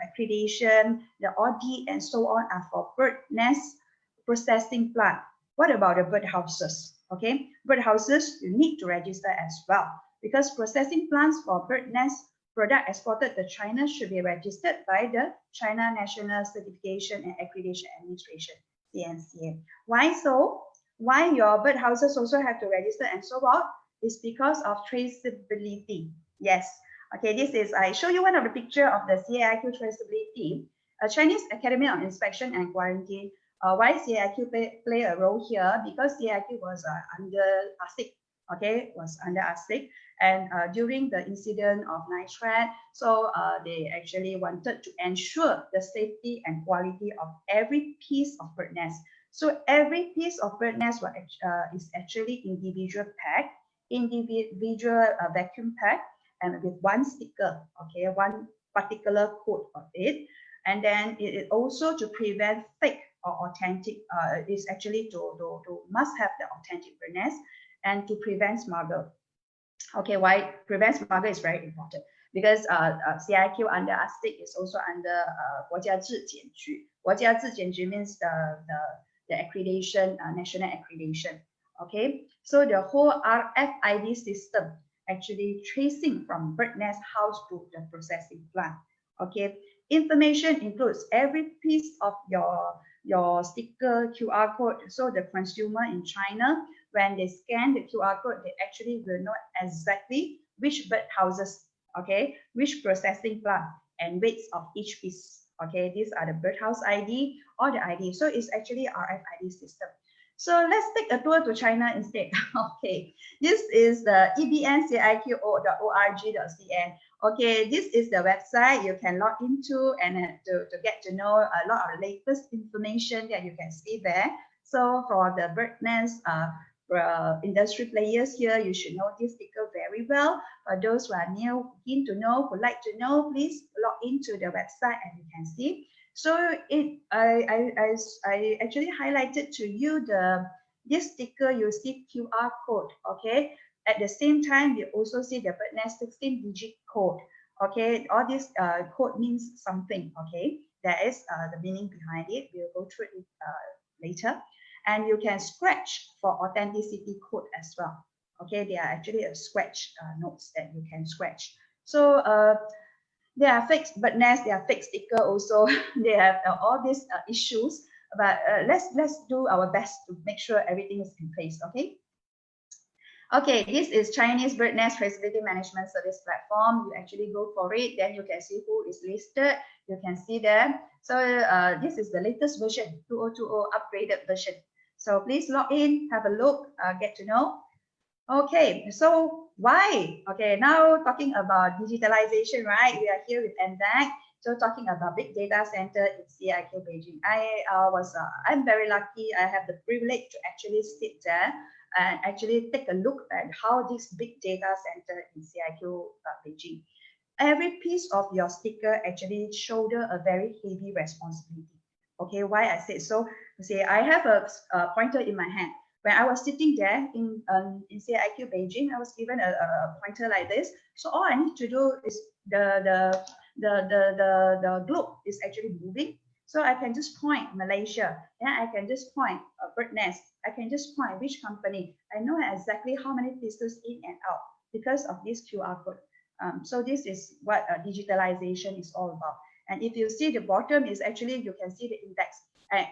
accreditation, the audit and so on are for bird nest processing plant. What about the bird houses? Okay, bird houses you need to register as well, because processing plants for bird nest product exported to China should be registered by the China National Certification and Accreditation Administration, CNCA. Why so? Why your bird houses also have to register and so on? Is because of traceability. Yes. Okay, this is, I show you one of the picture of the CAIQ traceability. A Chinese Academy of Inspection and Quarantine. Why CAIQ play a role here? Because CAIQ was under ASIC, okay, was under ASIC, and during the incident of nitrat, so they actually wanted to ensure the safety and quality of every piece of bird nest. So every piece of bird nest is actually individual pack, individual vacuum pack, and with one sticker, okay, one particular code of it, and then it is also to prevent fake or authentic. Is actually to must have the authentic bird nest and to prevent smuggle. Okay, why prevent smuggle is very important, because CIQ under ASIC is also under 国家质检局. 国家质检局 means the accreditation, national accreditation. Okay, so the whole RFID system actually tracing from bird nest house to the processing plant. Okay, information includes every piece of your sticker, QR code. So the consumer in China, when they scan the QR code, they actually will know exactly which bird houses, okay, which processing plant and weights of each piece. Okay, these are the birdhouse ID or the ID. So it's actually RFID system. So let's take a tour to China instead. Okay, this is the ebnciq.org.cn. Okay, this is the website you can log into and to get to know a lot of latest information that you can see there. So for the bird nest industry players here, you should know this sticker very well. For those who are new, keen to know, who like to know, please log into the website and you can see. So I actually highlighted to you this sticker. You see QR code, okay. At the same time, you also see the bird nest 16-digit code, okay. All this code means something, okay. There is the meaning behind it. We'll go through it later. And you can scratch for authenticity code as well, okay. They are actually a scratch notes that you can scratch. So they are fake bird nest, they are fake sticker also. They have all these issues, but let's do our best to make sure everything is in place, okay. Okay, this is Chinese Bird Nest Traceability Management Service Platform. You actually go for it, then you can see who is listed. You can see them. So this is the latest version, 2020 upgraded version. So please log in, have a look, get to know. Okay, so why? Okay, now talking about digitalization, right? We are here with NDAC. So talking about big data center in CIQ Beijing. I'm very lucky. I have the privilege to actually sit there and actually take a look at how this big data center in CIQ Beijing. Every piece of your sticker actually shoulder a very heavy responsibility. Okay, why I say so? See, I have a pointer in my hand. When I was sitting there in CIQ Beijing, I was given a pointer like this. So all I need to do is the globe is actually moving. So I can just point Malaysia, and I can just point a bird nest. I can just point which company. I know exactly how many pieces in and out because of this QR code. So this is what digitalization is all about. And if you see the bottom is actually, you can see the index. And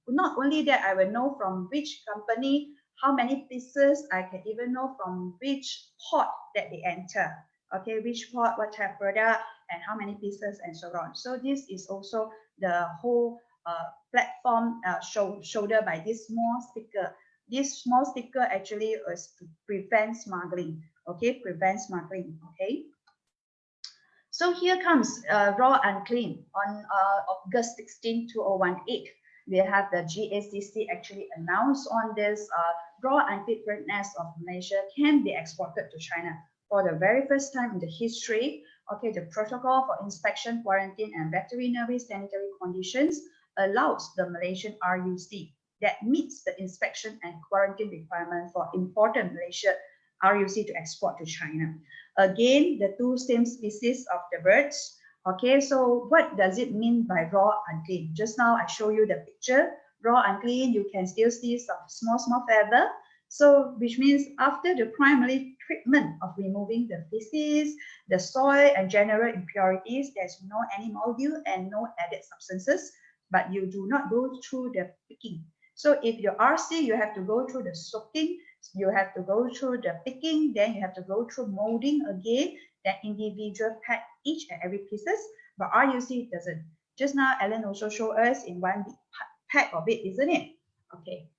not only that, I will know from which company, how many pieces. I can even know from which port that they enter. Okay, which port, what type of product, and how many pieces, and so on. So this is also the whole platform shouldered by this small sticker. This small sticker actually is to prevent smuggling. Okay, prevent smuggling. Okay. So here comes raw unclean on August 16, 2018. We have the GACC actually announced on this raw unfit bird's nest of Malaysia can be exported to China for the very first time in the history. Okay, the protocol for inspection, quarantine, and veterinary sanitary conditions allows the Malaysian RUC that meets the inspection and quarantine requirement for imported Malaysia RUC to export to China. Again, the two same species of the birds. Okay, so what does it mean by raw unclean? Just now I show you the picture. Raw unclean, you can still see some small feather. So which means after the primary treatment of removing the feces, the soil and general impurities, there's no any mildew and no added substances, but you do not go through the picking. So if your RC, you have to go through the soaking, you have to go through the picking, then you have to go through molding again, that individual pack each and every pieces, but RUC doesn't. Just now, Ellen also showed us in one big pack of it, isn't it? Okay.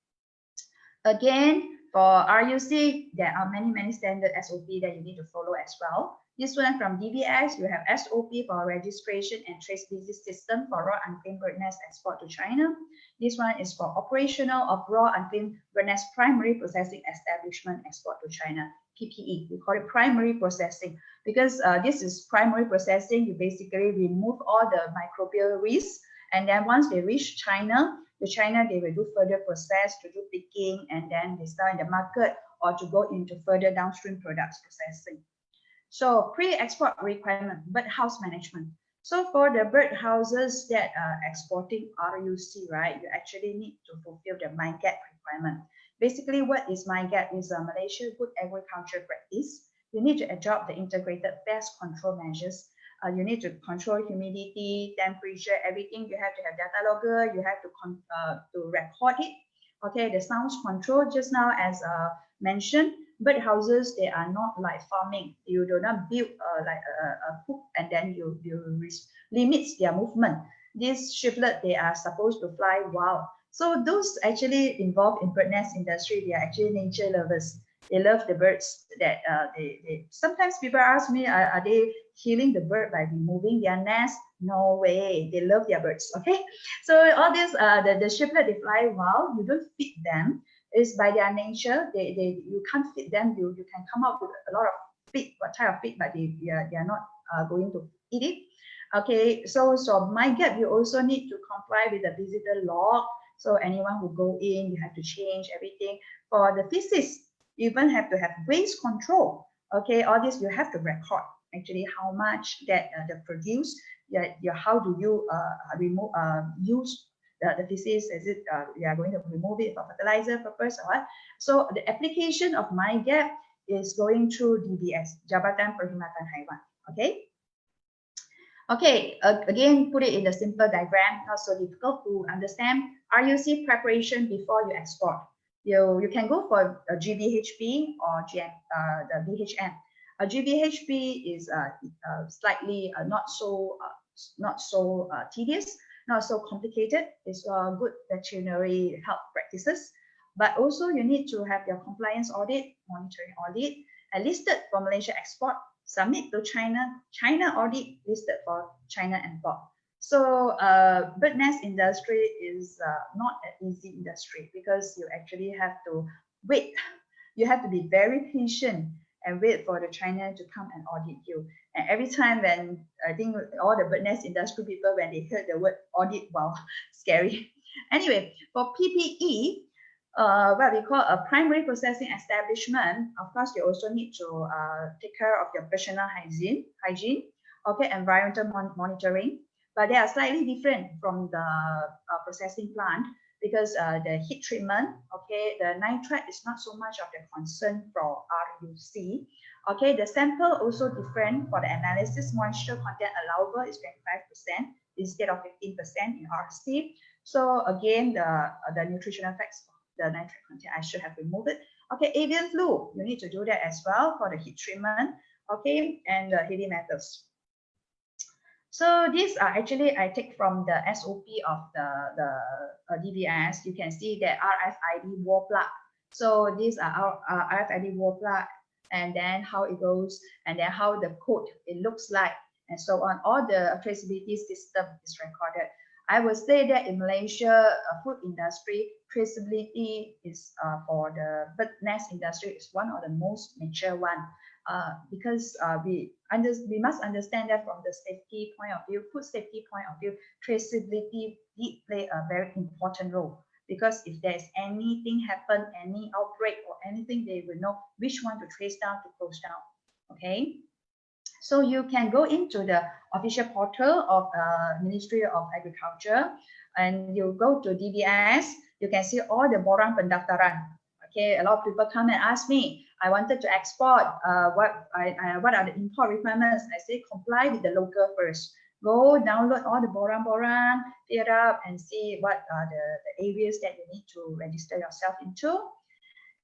Again, for RUC, there are many standard SOP that you need to follow as well. This one from DBS, you have SOP for registration and traceability system for raw unclean bird nest export to China. This one is for operational of raw unclean bird nest primary processing establishment export to China, PPE. We call it primary processing because this is primary processing. You basically remove all the microbial risks, and then once they reach China, they will do further process to do picking, and then they sell in the market or to go into further downstream products processing. So pre-export requirement, bird house management. So for the bird houses that are exporting RUC, right, you actually need to fulfill the MyGap requirement. Basically, what is MyGap is a Malaysia Good Agriculture Practice. You need to adopt the integrated pest control measures. You need to control humidity, temperature, everything. You have to have data logger. You have to record it. Okay, the sounds control. Just now, as mentioned, bird houses, they are not like farming. You do not build like a coop and then you limit their movement. These shiplet, they are supposed to fly wild. So those actually involved in bird nest industry, they are actually nature lovers. They love the birds that they sometimes people ask me, are they killing the bird by removing their nest? No way, they love their birds. Okay, so all this the shiplet, they fly wild. You don't feed them. Is by their nature, you can't feed them. You can come up with a lot of feed, what type of feed, but they are not going to eat it. Okay, so MyGap, you also need to comply with the visitor log. So anyone who go in, you have to change everything. For the feces, you even have to have waste control. Okay, all this you have to record actually how much that they produce. How do you remove use the feces? Is it you are going to remove it for fertilizer purpose or what? So the application of MyGap is going through DBS, Jabatan Perkhidmatan Haiwan. Okay. Okay, again, put it in a simple diagram, not so difficult to understand. RUC preparation before you export. You can go for a GBHP or the BHM. A GBHP is slightly not so tedious, not so complicated. It's good veterinary health practices, but also you need to have your compliance audit, monitoring audit, and listed for Malaysia export, submit to China audit, listed for China import. So bird nest industry is not an easy industry because you actually have to wait. You have to be very patient and wait for the China to come and audit you. And every time when I think all the bird nest industry people, when they heard the word audit, wow, scary. Anyway, for PPE, what we call a primary processing establishment, of course, you also need to take care of your personal hygiene, okay, environmental monitoring, but they are slightly different from the processing plant because the heat treatment, okay, the nitrate is not so much of the concern for RUC. Okay, the sample also different for the analysis. Moisture content allowable is 25% instead of 15% in RC. So again, the nutritional effects of the nitrate content, I should have removed it. Okay, avian flu, you need to do that as well for the heat treatment. Okay, and the heavy metals. So these are actually I take from the SOP of the DBS. You can see that RFID wall plug. So these are our RFID wall plug, and then how it goes, and then how the code it looks like. and so on. All the traceability system is recorded. I would say that in Malaysia, food industry, traceability is for the bird nest industry is one of the most mature one, because we must understand that from the safety point of view, food safety point of view, traceability did play a very important role. Because if there's anything happen, any outbreak or anything, they will know which one to trace down to close down. Okay. So you can go into the official portal of Ministry of Agriculture, and you go to DBS. You can see all the borang pendaftaran. Okay, a lot of people come and ask me, I wanted to export. What are the import requirements? I say comply with the local first. Go download all the borang, fill it up, and see what are the areas that you need to register yourself into.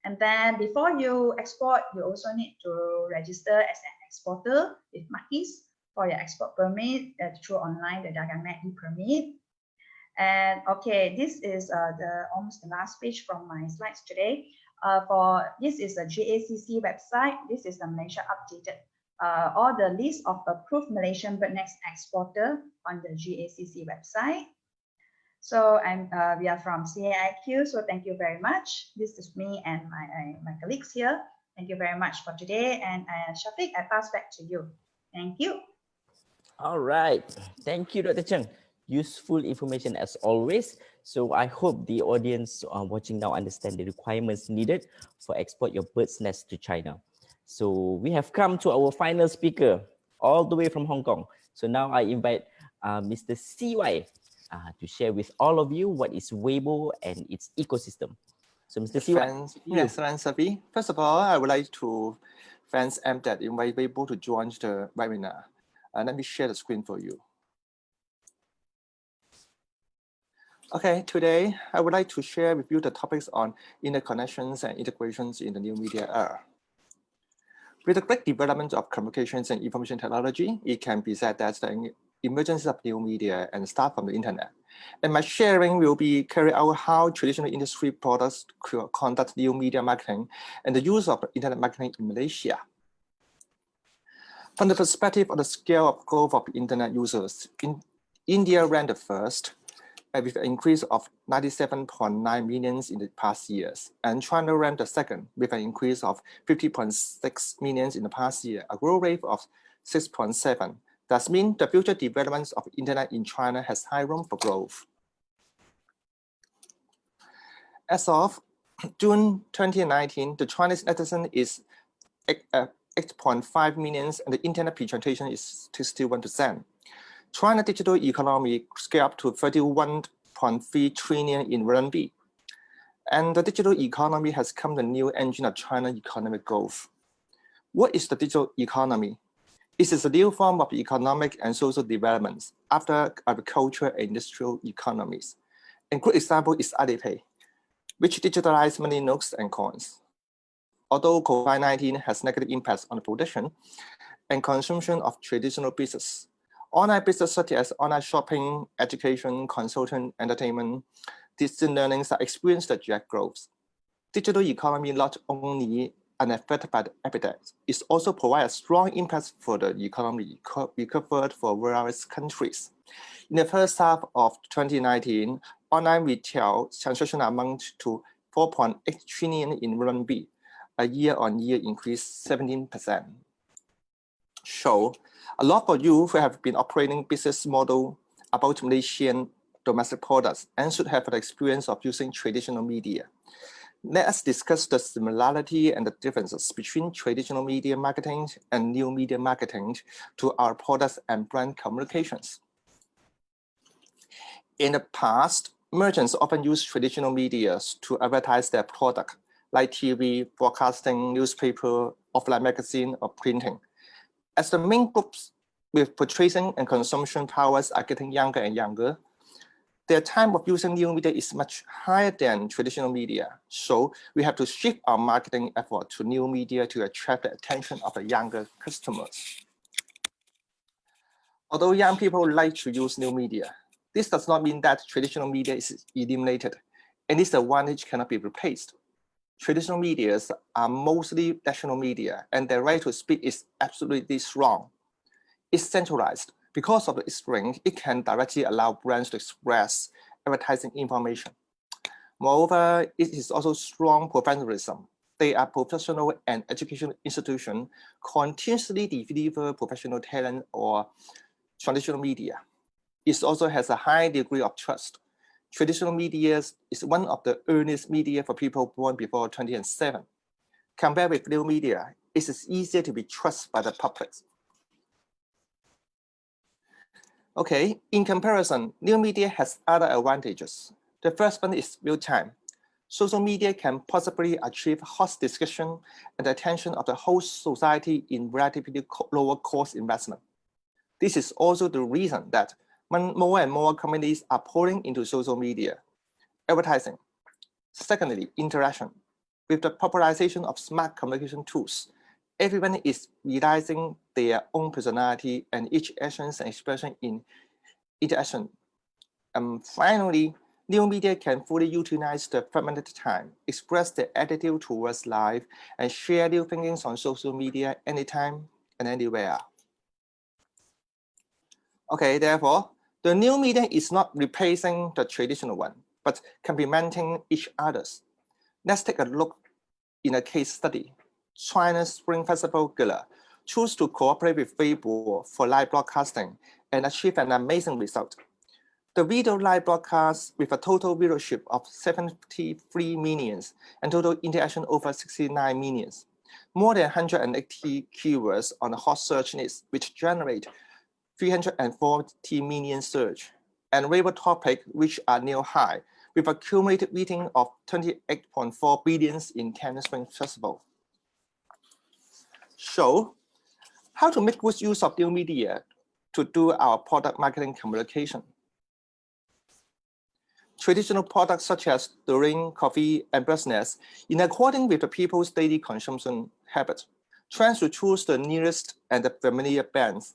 And then before you export, you also need to register as an exporter with markings for your export permit through online, the Dagang e-permit. And okay, this is almost the last page from my slides today. This is the GACC website. This is the Malaysia updated. All the list of approved Malaysian bird nest exporter on the GACC website. So we are from CAIQ, so thank you very much. This is me and my colleagues here. Thank you very much for today. And Shafiq, I pass back to you. Thank you. All right. Thank you, Dr. Cheng. Useful information as always. So I hope the audience watching now understand the requirements needed for export your bird's nest to China. So we have come to our final speaker all the way from Hong Kong. So now I invite Mr. CY to share with all of you what is Weibo and its ecosystem. So Mr. CY. Yes, thanks, Safi. First of all, I would like to thank that invite Weibo to join the webinar. Let me share the screen for you. Okay, today I would like to share with you the topics on interconnections and integrations in the new media era. With the great development of communications and information technology, it can be said that the emergence of new media and start from the internet. And my sharing will be carry out how traditional industry products conduct new media marketing and the use of internet marketing in Malaysia. From the perspective of the scale of growth of internet users, India ranked the first, with an increase of 97.9 million in the past years, and China ranked the second with an increase of 50.6 million in the past year, a growth rate of 6.7. That means the future development of internet in China has high room for growth. As of June 2019, the Chinese netizen is 8.5 million, and the internet penetration is 61%. China digital economy scaled up to 31.3 trillion in RMB. And the digital economy has become the new engine of China's economic growth. What is the digital economy? It is a new form of economic and social development after agriculture and industrial economies. A good example is Alipay, which digitalized many notes and coins. Although COVID-19 has negative impacts on the production and consumption of traditional business, online business such as online shopping, education, consulting, entertainment, distant learnings are experienced the direct growth. Digital economy not only unaffected by the epidemic, it also provides strong impact for the economy recovered for various countries. In the first half of 2019, online retail transaction amount to 4.8 trillion in RMB, a year-on-year increase 17%. So, a lot of you who have been operating business model about Malaysian domestic products and should have an experience of using traditional media. Let us discuss the similarity and the differences between traditional media marketing and new media marketing to our products and brand communications. In the past, merchants often use traditional media to advertise their product, like TV, broadcasting, newspaper, offline magazine, or printing. As the main groups with purchasing and consumption powers are getting younger and younger, their time of using new media is much higher than traditional media. So we have to shift our marketing effort to new media to attract the attention of the younger customers. Although young people like to use new media, this does not mean that traditional media is eliminated, and this advantage cannot be replaced. Traditional media are mostly national media, and their right to speak is absolutely strong. is centralized. Because of its strength, it can directly allow brands to express advertising information. Moreover, it is also strong professionalism. They are professional and educational institutions continuously deliver professional talent or traditional media. It also has a high degree of trust. Traditional media is one of the earliest media for people born before 2007. Compared with new media, it is easier to be trusted by the public. Okay, in comparison, new media has other advantages. The first one is real time. Social media can possibly achieve hot discussion and the attention of the whole society in relatively lower cost investment. This is also the reason that more and more companies are pouring into social media. Advertising. Secondly, interaction. With the popularization of smart communication tools, everyone is realizing their own personality and each actions and expression in interaction. Finally, new media can fully utilize the fragmented time, express their attitude towards life, and share new thinkings on social media anytime and anywhere. Okay, therefore, the new media is not replacing the traditional one, but complementing each other's. Let's take a look in a case study. China's Spring Festival Gala chose to cooperate with Weibo for live broadcasting and achieve an amazing result. The video live broadcast with a total viewership of 73 millions and total interaction over 69 millions. More than 180 keywords on the hot search list, which generate 340 million search, and Weibo topic which are new high, with a cumulative rating of 28.4 billion in Cannes Spring Festival. So, how to make good use of new media to do our product marketing communication? Traditional products such as drink, coffee, and business, in accordance with the people's daily consumption habit, trends to choose the nearest and the familiar brands.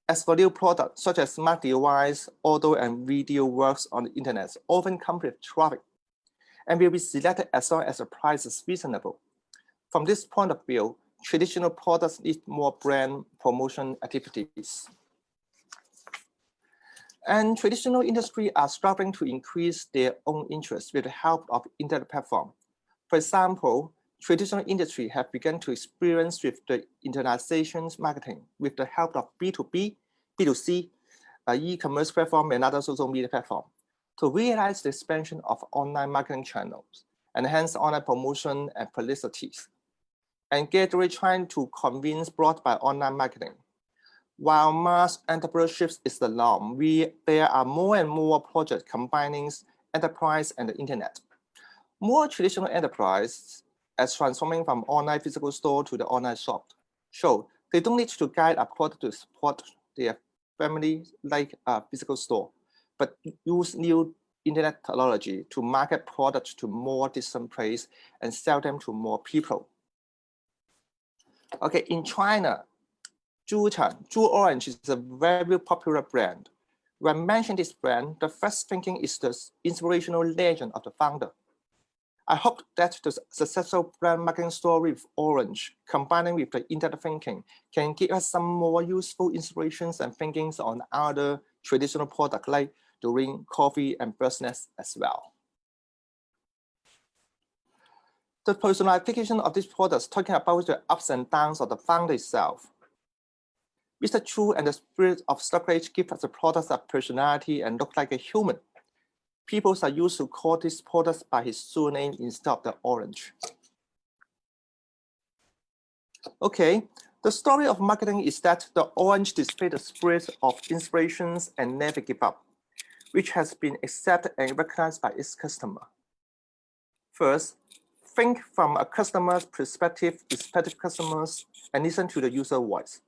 As for new products such as smart device, audio and video works on the internet often come with traffic and will be selected as long as the price is reasonable. From this point of view, traditional products need more brand promotion activities. And traditional industry are struggling to increase their own interest with the help of internet platform. For example, traditional industry have begun to experience with the internationalization marketing with the help of B2B, B2C, e-commerce platform and other social media platform to realize the expansion of online marketing channels, enhance online promotion and publicity, and gradually trying to convince brought by online marketing. While mass entrepreneurship is the norm, there are more and more projects combining enterprise and the internet. More traditional enterprise as transforming from online physical store to the online shop. So they don't need to guide a product to support their family like a physical store, but use new internet technology to market products to more distant place and sell them to more people. Okay, in China, Zhu Orange is a very popular brand. When mentioning this brand, the first thinking is the inspirational legend of the founder. I hope that the successful brand marketing story with Orange, combining with the internet thinking, can give us some more useful inspirations and thinkings on other traditional products like drink, coffee, and business as well. The personalization of these products, talking about the ups and downs of the founder itself. Mr. Chu and the spirit of Stockbridge give us the products a personality and look like a human. People are used to call these products by his surname instead of the orange. Okay, the story of marketing is that the orange displays the spirit of inspirations and never give up, which has been accepted and recognized by its customer. First, think from a customer's perspective, respective customers, and listen to the user voice.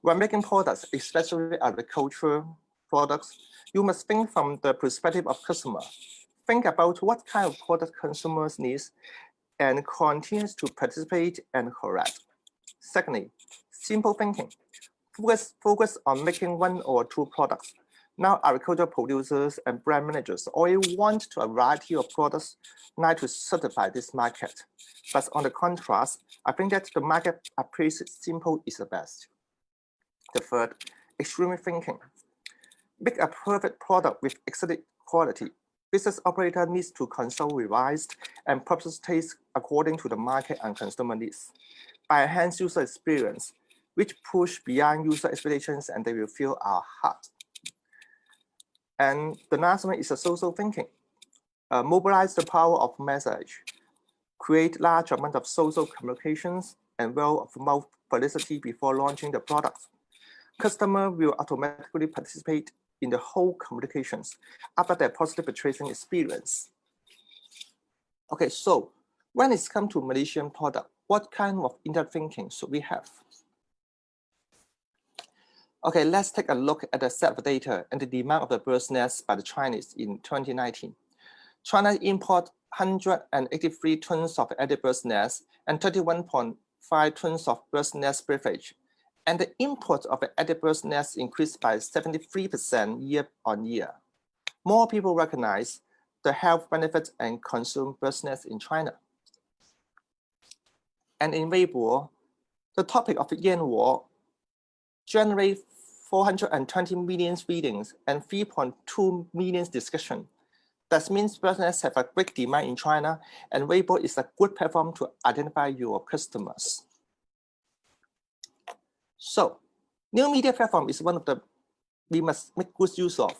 When making products, especially agricultural products, you must think from the perspective of customer. Think about what kind of product consumers need and continue to participate and correct. Secondly, simple thinking. Focus on making one or two products. Now, agricultural producers and brand managers already want a variety of products now to certify this market. But on the contrast, I think that the market appreciates simple is the best. The third, extreme thinking. Make a perfect product with excellent quality. Business operator needs to consult revised and purpose taste according to the market and consumer needs. By enhance user experience, which push beyond user expectations and they will feel our heart. And the last one is a social thinking. Mobilize the power of message. Create large amount of social communications and word-of-mouth publicity before launching the product. Customer will automatically participate in the whole communications after their positive purchasing experience. Okay, so when it's come to Malaysian product, what kind of internet thinking should we have? Okay, let's take a look at the set of data and the demand of the bird's nest by the Chinese in 2019. China import 183 tons of edible bird's nest and 31.5 tons of bird's nest beverage. And the import of the edible bird's nest increased by 73% year on year. More people recognize the health benefits and consume bird's nest in China. And in Weibo, the topic of the Yan War generate 420 million readings and 3.2 million discussion. That means bird's nest have a great demand in China, and Weibo is a good platform to identify your customers. So, new media platform is one of the we must make good use of.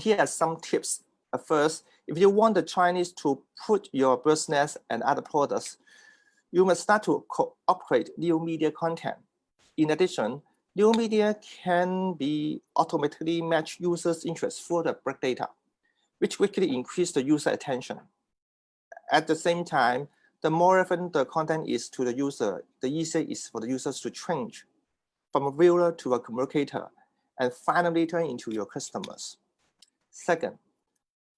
Here are some tips. First, if you want the Chinese to put your bird's nest and other products, you must start to upgrade new media content. In addition, new media can be automatically match users' interests for the big data, which quickly increase the user attention. At the same time, the more relevant the content is to the user, the easier it is for the users to change from a viewer to a communicator and finally turn into your customers. Second,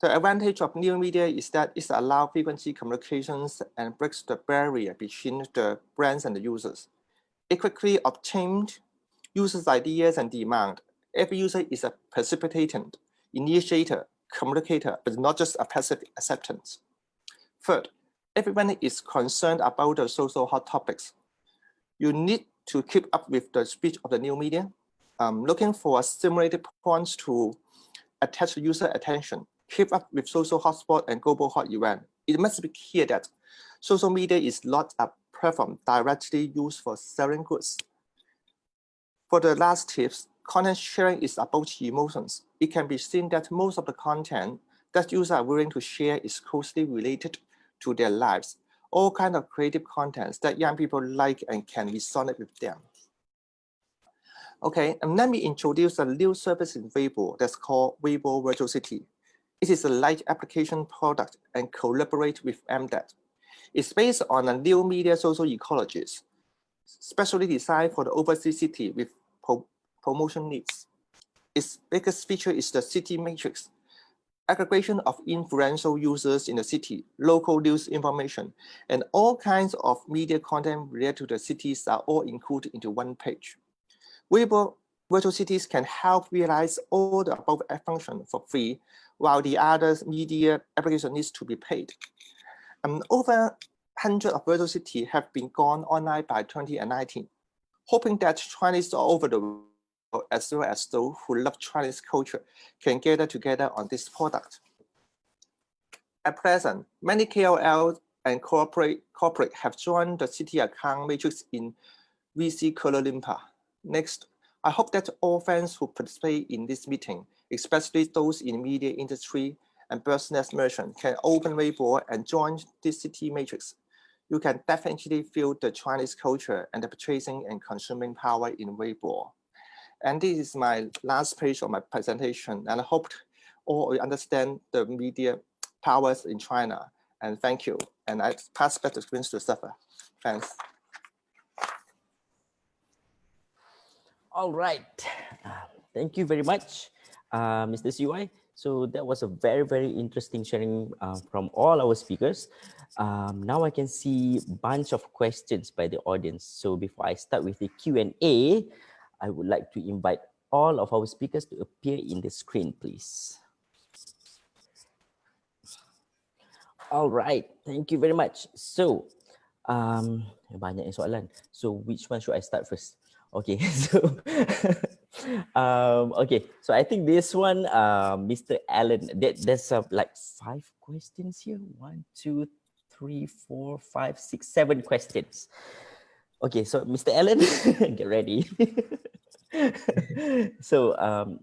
the advantage of new media is that it allows frequency communications and breaks the barrier between the brands and the users. It quickly obtains users' ideas and demand. Every user is a precipitator, initiator, communicator, but not just a passive acceptance. Third, everyone is concerned about the social hot topics. You need to keep up with the speed of the new media, looking for stimulated points to attach user attention, keep up with social hotspot and global hot event. It must be clear that social media is not a platform directly used for selling goods. For the last tips, content sharing is about emotions. It can be seen that most of the content that users are willing to share is closely related to their lives. All kinds of creative contents that young people like and can resonate with them. Okay, and let me introduce a new service in Weibo that's called Weibo Virtual City. It is a light application product and collaborate with MDAT. It's based on a new media social ecologies, specially designed for the overseas city with promotion needs. Its biggest feature is the city matrix, aggregation of influential users in the city, local news information, and all kinds of media content related to the cities are all included into one page. Weibo virtual cities can help realize all the above functions for free, while the other media application needs to be paid. Over 100 of virtual cities have been gone online by 2019, hoping that Chinese all over the world, as well as those who love Chinese culture, can gather together on this product. At present, many KOL and corporate have joined the city account matrix in VC Kuala Lumpur. Next, I hope that all fans who participate in this meeting, especially those in media industry and business merchant, can open Weibo and join this city matrix. You can definitely feel the Chinese culture and the purchasing and consuming power in Weibo. And this is my last page of my presentation, and I hope all you understand the media powers in China. And thank you. And I pass back the screen to Stefan. Thanks. All right. Thank you very much, Mr. CY. So that was a very, very interesting sharing from all our speakers. Now I can see a bunch of questions by the audience. So before I start with the Q&A, I would like to invite all of our speakers to appear in the screen, please. All right, thank you very much. So, banyak soalan. So, which one should I start first? Okay, so okay, so I think this one, Mr. Allen, there's like 5 questions here. 1, 2, 3, 4, 5, 6, 7 questions. Okay, so Mr. Allen, get ready. So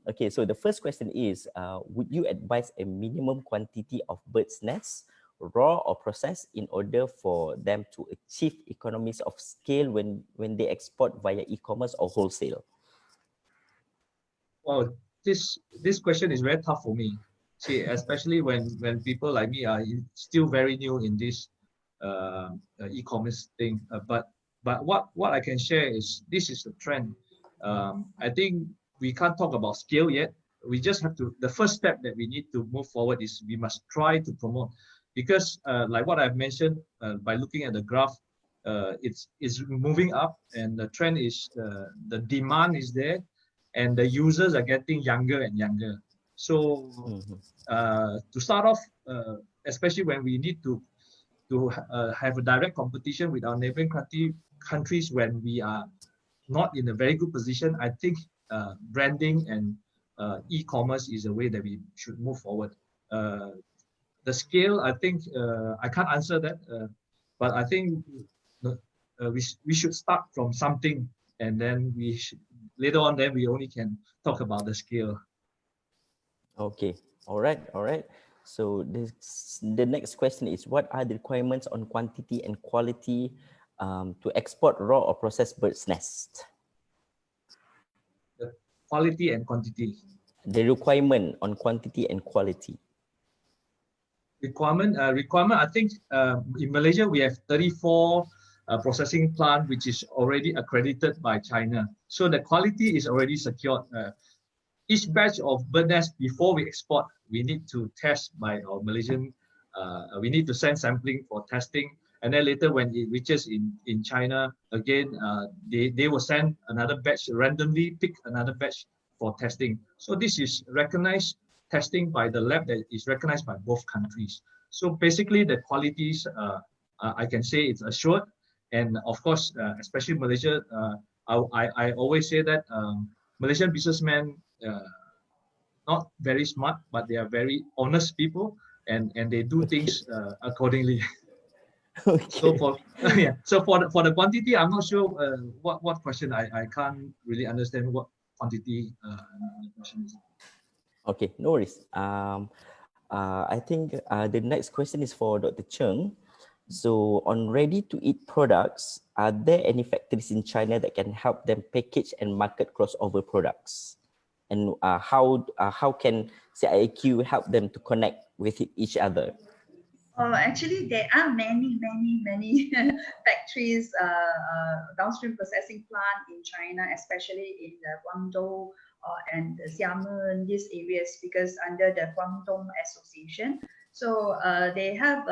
okay, so the first question is, would you advise a minimum quantity of bird's nests, raw or processed, in order for them to achieve economies of scale when they export via e-commerce or wholesale? Well, this question is very tough for me. See, especially when people like me are still very new in this e-commerce thing. But what I can share is this is the trend. I think we can't talk about scale yet. We just have to. The first step that we need to move forward is we must try to promote, because like what I've mentioned, by looking at the graph, it's moving up, and the trend is the demand is there, and the users are getting younger and younger. So to start off, especially when we need to have a direct competition with our neighboring countries when we are not in a very good position, I think branding and e-commerce is a way that we should move forward. The scale, I think, I can't answer that, but I think we should start from something, and then we should, later on, then we only can talk about the scale. Okay, all right. So the next question is, what are the requirements on quantity and quality to export raw or processed bird's nest? The quality and quantity. The requirement on quantity and quality. Requirement. I think in Malaysia we have 34 processing plant which is already accredited by China. So the quality is already secured. Each batch of bird nest before we export, we need to test by our Malaysian. We need to send sampling for testing, and then later when it reaches in China again, they will send another batch, randomly pick another batch for testing. So this is recognized testing by the lab that is recognized by both countries. So basically the qualities, I can say it's assured, and of course, especially Malaysia, I always say that Malaysian businessmen, not very smart, but they are very honest people, and they do things accordingly. Okay. So for for the quantity, I'm not sure what question. I can't really understand what quantity question is. Okay, no worries. I think the next question is for Dr. Cheng. So on ready-to-eat products, are there any factories in China that can help them package and market crossover products? And how can CIIQ help them to connect with each other? Actually, there are many factories, downstream processing plant in China, especially in the Guangdong and the Xiamen, these areas, because under the Guangdong Association. So they have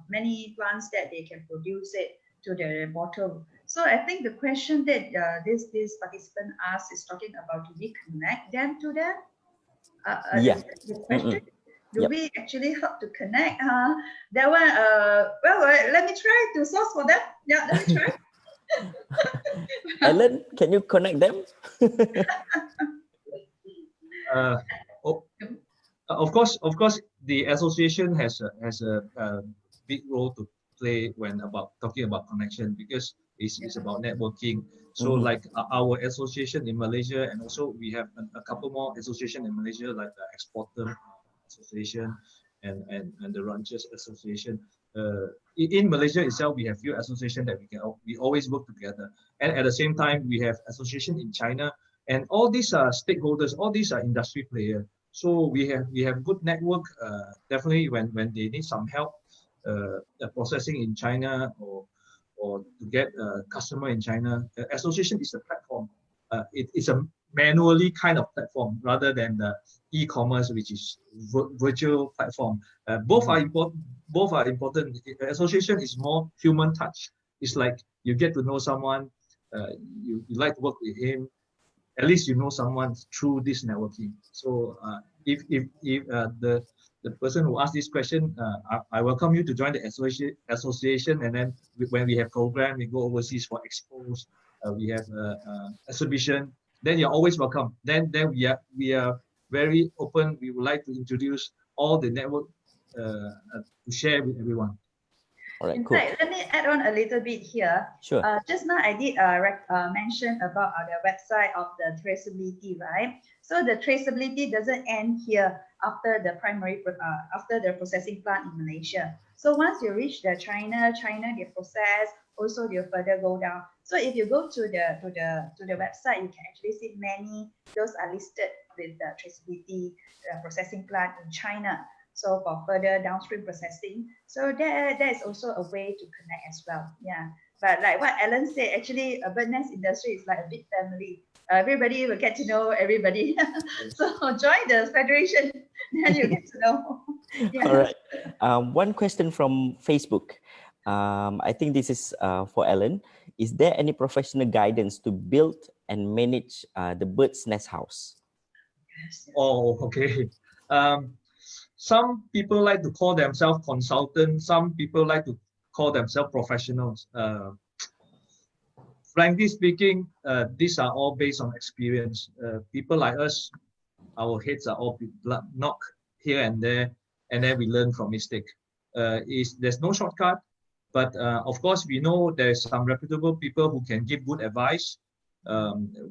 many plants that they can produce it to the bottle. So I think the question that this participant asked is talking about, do we connect them to them? The question. Do we actually help to connect? That one, well, let me try to source for them. Yeah, let me try. Ellen, can you connect them? Of course, the association has a big role to play when talking about connection, because it's about networking. So like our association in Malaysia, and also we have a couple more association in Malaysia, like the Export2China Association and the Ranchers Association. In Malaysia itself, we have few associations that we always work together, and at the same time we have association in China, and all these are stakeholders, all these are industry players. So we have good network. Definitely when they need some help, processing in China or to get a customer in China, the association is a platform. It's a manually kind of platform rather than the e-commerce, which is virtual platform. Both are important. The association is more human touch. It's like you get to know someone, you like to work with him. At least you know someone through this networking. So if the person who asked this question, I welcome you to join the association, and then when we have program, we go overseas for expos we have exhibition, then you're always welcome. Then we are very open. We would like to introduce all the network to share with everyone. All right, In cool. fact, let me add on a little bit here. Sure. Just now I did mention about the website of the traceability, right? So the traceability doesn't end here after the after the processing plant in Malaysia. So once you reach the China they process, also they further go down. So if you go to the website, you can actually see many, those are listed with the traceability processing plant in China. So for further downstream processing, so that is also a way to connect as well. Yeah, but like what Alan said, actually a bird nest industry is like a big family. Everybody will get to know everybody. So join the federation, then you get to know. Yeah. All right. One question from Facebook. I think this is for Alan. Is there any professional guidance to build and manage the bird's nest house? Oh, okay. Some people like to call themselves consultants. Some people like to call themselves professionals. Frankly speaking, these are all based on experience. People like us, our heads are all knocked here and there, and then we learn from mistake. There's no shortcut, but of course we know there's some reputable people who can give good advice.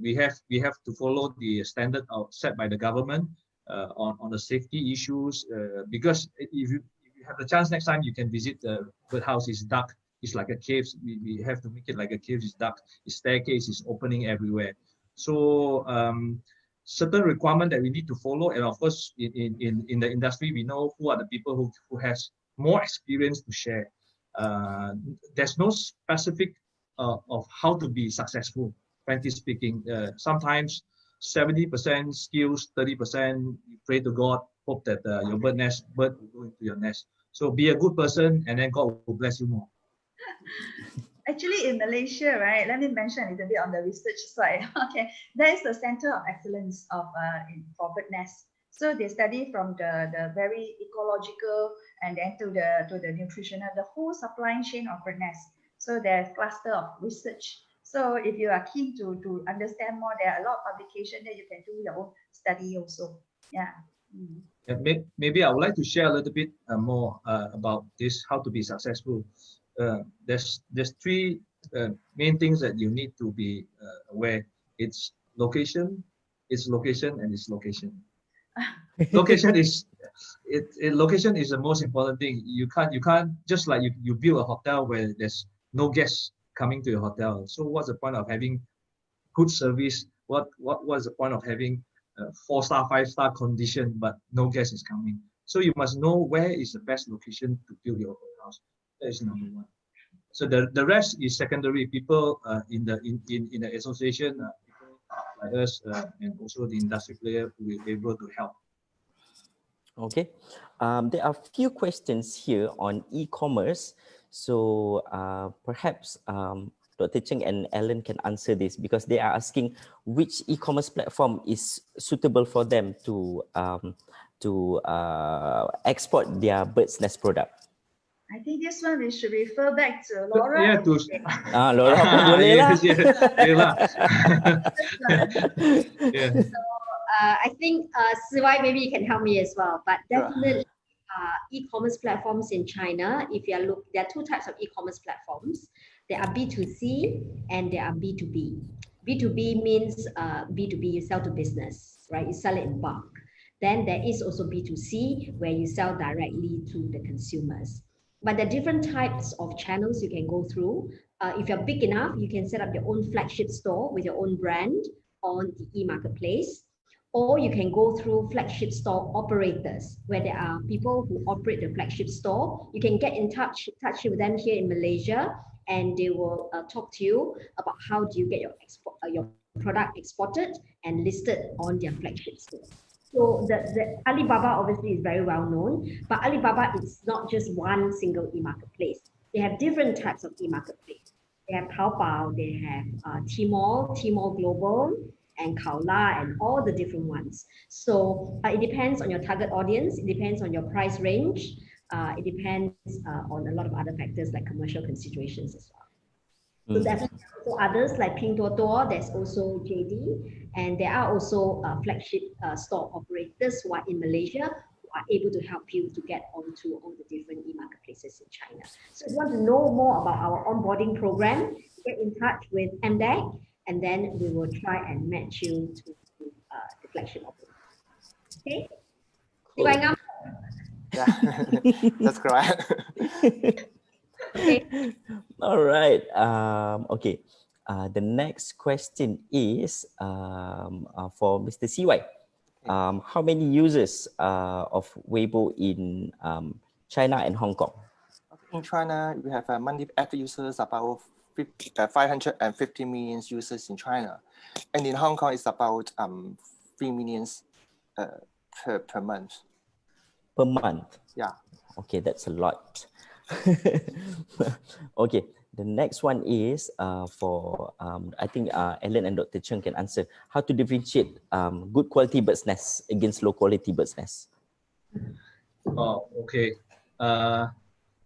We have to follow the standard set by the government. On the safety issues, because if you have the chance next time, you can visit the birdhouse. It's dark. It's like a cave. We have to make it like a cave. It's dark. The staircase is opening everywhere. So certain requirement that we need to follow, and of course in the industry, we know who are the people who has more experience to share. There's no specific of how to be successful. Frankly speaking, sometimes 70% skills, 30% you pray to God, hope that your bird will go into your nest. So be a good person, and then God will bless you more. Actually, in Malaysia, right, let me mention a little bit on the research side. Okay, there is the Center of Excellence for bird nests. So they study from the very ecological and then to the nutritional, the whole supply chain of bird nests. So there's cluster of research. So if you are keen to understand more, there are a lot of publications that you can do your own study also. Yeah. Yeah, maybe I would like to share a little bit more about this, how to be successful. There's three main things that you need to be aware. It's location, and it's location. Location is location is the most important thing. You can't just like you build a hotel where there's no guests coming to your hotel. So what's the point of having good service? What's the point of having 4-star, 5-star condition, but no guest is coming? So you must know where is the best location to build your house. That is number one. So the rest is secondary. People in the association, people like us, and also the industry player who will be able to help. Okay, there are a few questions here on e-commerce. So perhaps Dr. Cheng and Alan can answer this, because they are asking which e-commerce platform is suitable for them to export their bird's nest product. I think this one we should refer back to Laura. Yeah, to Laura pun boleh lah. Yeah. So I think Siwai, maybe you can help me as well, but definitely e-commerce platforms in China, if you look, there are two types of e-commerce platforms. There are B2C and there are B2B. B2B means B2B, you sell to business, right? You sell it in bulk. Then there is also B2C, where you sell directly to the consumers. But there are different types of channels you can go through. If you're big enough, you can set up your own flagship store with your own brand on the e-marketplace. Or you can go through flagship store operators, where there are people who operate the flagship store. You can get in touch with them here in Malaysia, and they will talk to you about how do you get your product exported and listed on their flagship store. So the Alibaba obviously is very well known, but Alibaba is not just one single e-marketplace. They have different types of e-marketplace. They have Taobao, they have Tmall Global, and Kaola, and all the different ones. So it depends on your target audience, it depends on your price range, it depends on a lot of other factors like commercial considerations as well. So definitely So others like Pinduoduo, there's also JD, and there are also flagship store operators who are in Malaysia who are able to help you to get onto all the different e-marketplaces in China. So if you want to know more about our onboarding program, get in touch with MDEC, and then we will try and match you to the flagship operator. Okay? Cool. Yeah, that's correct. Okay. All right. Okay. The next question is for Mr. CY. How many users of Weibo in China and Hong Kong? In China, we have monthly active users about 550 million users in China, and in Hong Kong, it's about 3 million per month. Per month? Yeah. Okay, that's a lot. Okay, the next one is for, I think Ellen and Dr. Cheng can answer, how to differentiate good quality bird's nest against low quality bird's nest. Oh, okay.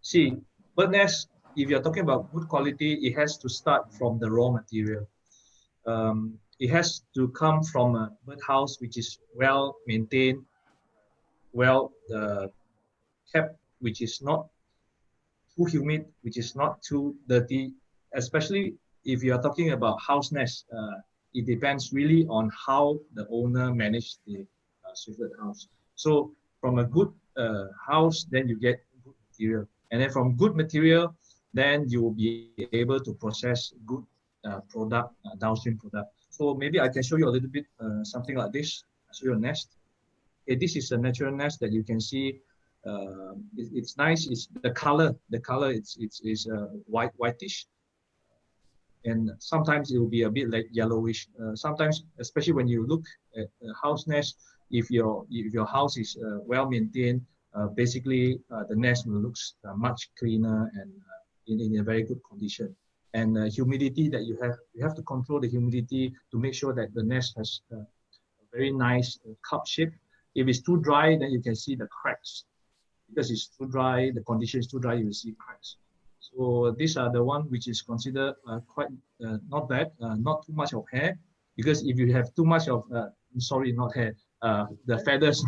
See, bird nest, if you're talking about good quality, it has to start from the raw material. It has to come from a bird house which is well maintained, well kept, which is not too humid, which is not too dirty. Especially if you are talking about house nest, it depends really on how the owner managed the swiftlet house. So from a good house, then you get good material, and then from good material, then you will be able to process good product, downstream product. So maybe I can show you a little bit something like this. I'll show you a nest. Okay, this is a natural nest that you can see. It's nice. It's the color. The color it's whitish, and sometimes it will be a bit like yellowish. Sometimes, especially when you look at a house nest, if your house is well maintained, basically the nest will look much cleaner and in a very good condition. And humidity that you have to control the humidity to make sure that the nest has a very nice cup shape. If it's too dry, then you can see the cracks. Because it's too dry, the condition is too dry, you will see cracks. So these are the one which is considered quite not bad, not too much of hair. Because if you have too much of, sorry, not hair, the feathers,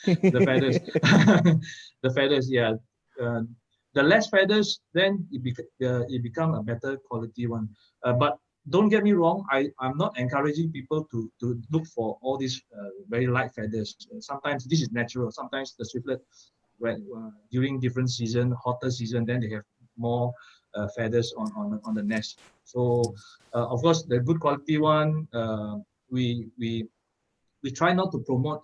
the feathers, the feathers, yeah. The less feathers, then it become a better quality one. But don't get me wrong, I'm not encouraging people to look for all these very light feathers. Sometimes this is natural. Sometimes the swiftlet, during different season, hotter season, then they have more feathers on the nest. So of course, the good quality one, we try not to promote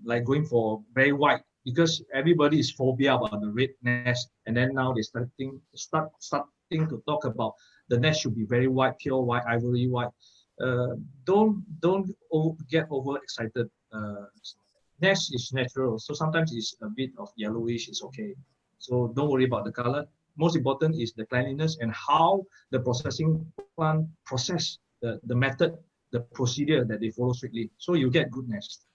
like going for very white, because everybody is phobia about the red nest, and then now they starting to talk about the nest should be very white, pure white, ivory white. Don't get overexcited. Nest is natural, so sometimes it's a bit of yellowish, it's okay. So don't worry about the color. Most important is the cleanliness and how the processing plant process the method, the procedure that they follow strictly. So you get good nest.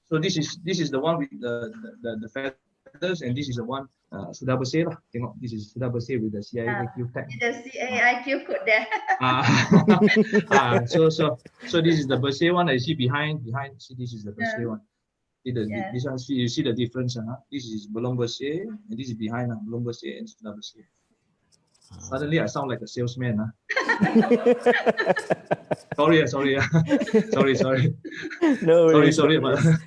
So this is the one with the feathers, and this is the one sudah bersih lah. Tengok, this is sudah bersih with the CIIQ tag. The CIIQ code there. So this is the bersih one that you see behind. See, this is the bersih one. This one, you see the difference. This is belum bersih, and this is behind. Belum bersih and sudah bersih. Suddenly I sound like a salesman. Sorry. No worries. Sorry about that.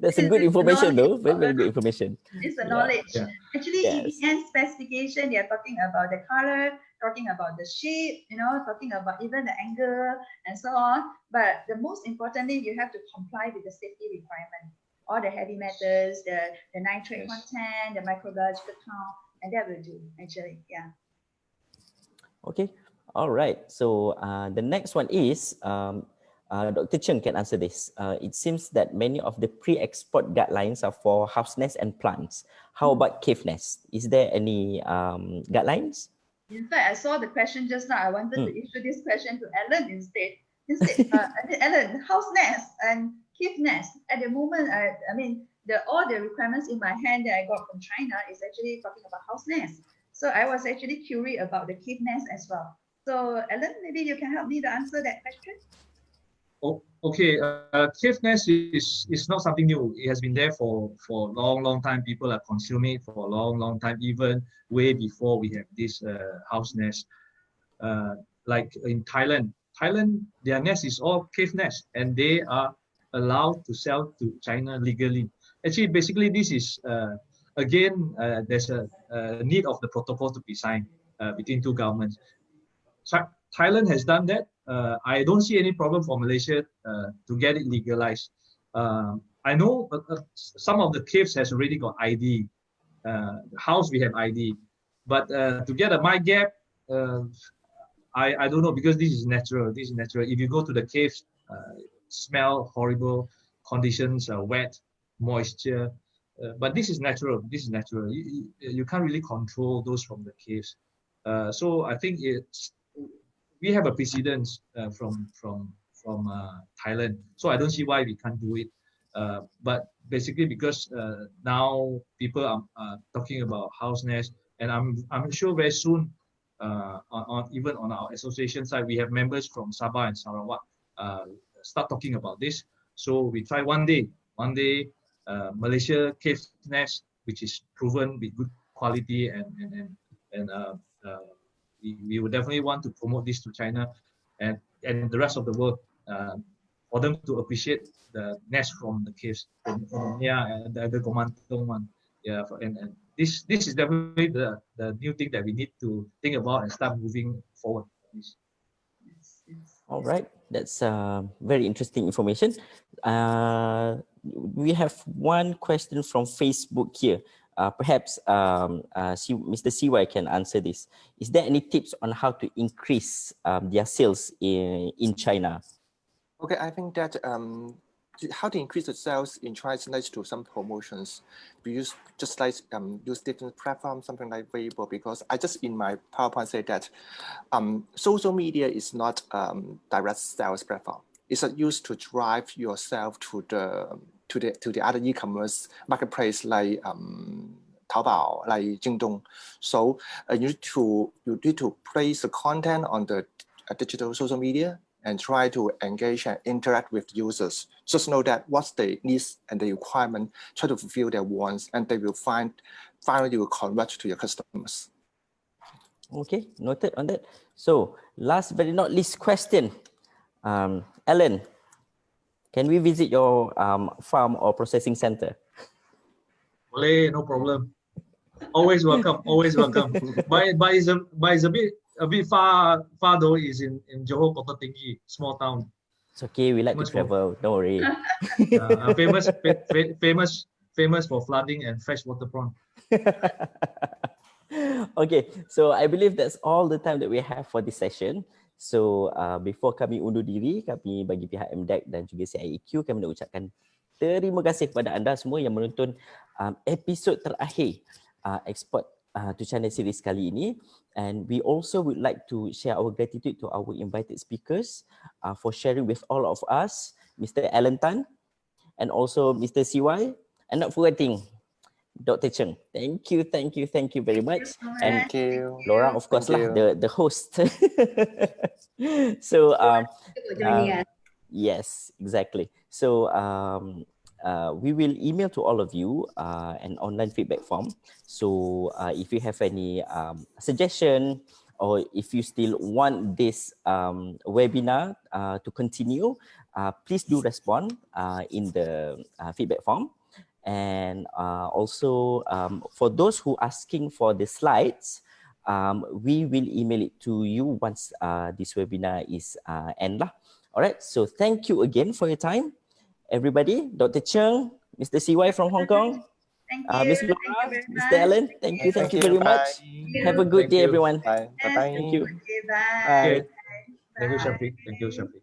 That's a good information though. Very good information. It's a knowledge. Yeah. Actually, EBN specification, they are talking about the color, talking about the shape, talking about even the angle and so on. But the most importantly, you have to comply with the safety requirement. All the heavy metals, the nitrate content, the microbiological count, and that will do, actually, yeah. Okay, all right. So the next one is, Dr. Cheng can answer this. It seems that many of the pre-export guidelines are for house nests and plants. How about cave nests? Is there any guidelines? In fact, I saw the question just now. I wanted to issue this question to Ellen instead. Ellen, house nest and cave nest. At the moment, I mean, all the requirements in my hand that I got from China is actually talking about house nest. So I was actually curious about the cave nest as well. So Ellen, maybe you can help me to answer that question. Oh, okay. Cave nest is not something new. It has been there for a long time. People are consuming it for a long time, even way before we have this house nest. Like in Thailand, their nest is all cave nest, and they are allowed to sell to China legally. Actually, basically, this is again there's a need of the protocol to be signed between two governments. Thailand has done that. I don't see any problem for Malaysia to get it legalized. I know some of the caves has already got ID. House we have ID, but to get a my gap, I don't know, because this is natural. This is natural. If you go to the caves, smell horrible, conditions are wet, moisture. But this is natural. This is natural. You can't really control those from the caves. So I think we have a precedence from Thailand. So I don't see why we can't do it. But basically because now people are talking about house nest, and I'm sure very soon even on our association side, we have members from Sabah and Sarawak start talking about this. So we try one day Malaysia cave nest, which is proven with good quality, and we would definitely want to promote this to China and the rest of the world for them to appreciate the nest from the caves. The Gomantong one. Yeah, and this is definitely the new thing that we need to think about and start moving forward. All right, that's very interesting information. We have one question from Facebook here. Perhaps Mr. CY can answer this. Is there any tips on how to increase their sales in China? Okay, I think that how to increase the sales in China is nice to some promotions. We use just like use different platforms, something like Weibo, because I just in my PowerPoint say that social media is not direct sales platform. It's used to drive yourself to the other e-commerce marketplace like Taobao, like Jingdong. So you need to place the content on the digital social media and try to engage and interact with users. Just know that what's the needs and the requirement, try to fulfill their wants, and they will finally you will convert to your customers. Okay, noted on that. So last but not least question, Ellen, can we visit your farm or processing center? Boleh, no problem. Always welcome. Always welcome. But it's a bit far though. Is in Johor Kota Tinggi, small town. It's okay. We like to travel. Don't worry. Famous for flooding and freshwater prawn. Okay, so I believe that's all the time that we have for this session. So before kami undur diri, kami bagi pihak MDEC dan juga CIEQ, kami nak ucapkan terima kasih kepada anda semua yang menonton episod terakhir Export2China series kali ini. And we also would like to share our gratitude to our invited speakers for sharing with all of us, Mr. Alan Tan and also Mr. CY, and not forgetting Dr. Cheng. Thank you very much. Thank you. Laura, of course, the host. So yes, exactly. So we will email to all of you an online feedback form. So if you have any suggestion, or if you still want this webinar to continue, please do respond in the feedback form. And also for those who asking for the slides, we will email it to you once this webinar is end lah. All right, so thank you again for your time, everybody. Dr. Cheng, Mr. CY from Hong Kong, Ms. Laura, Mr. Alan, thank you very much. Have a good day, everyone. Bye. Thank you. Bye. Thank you, Shafiq.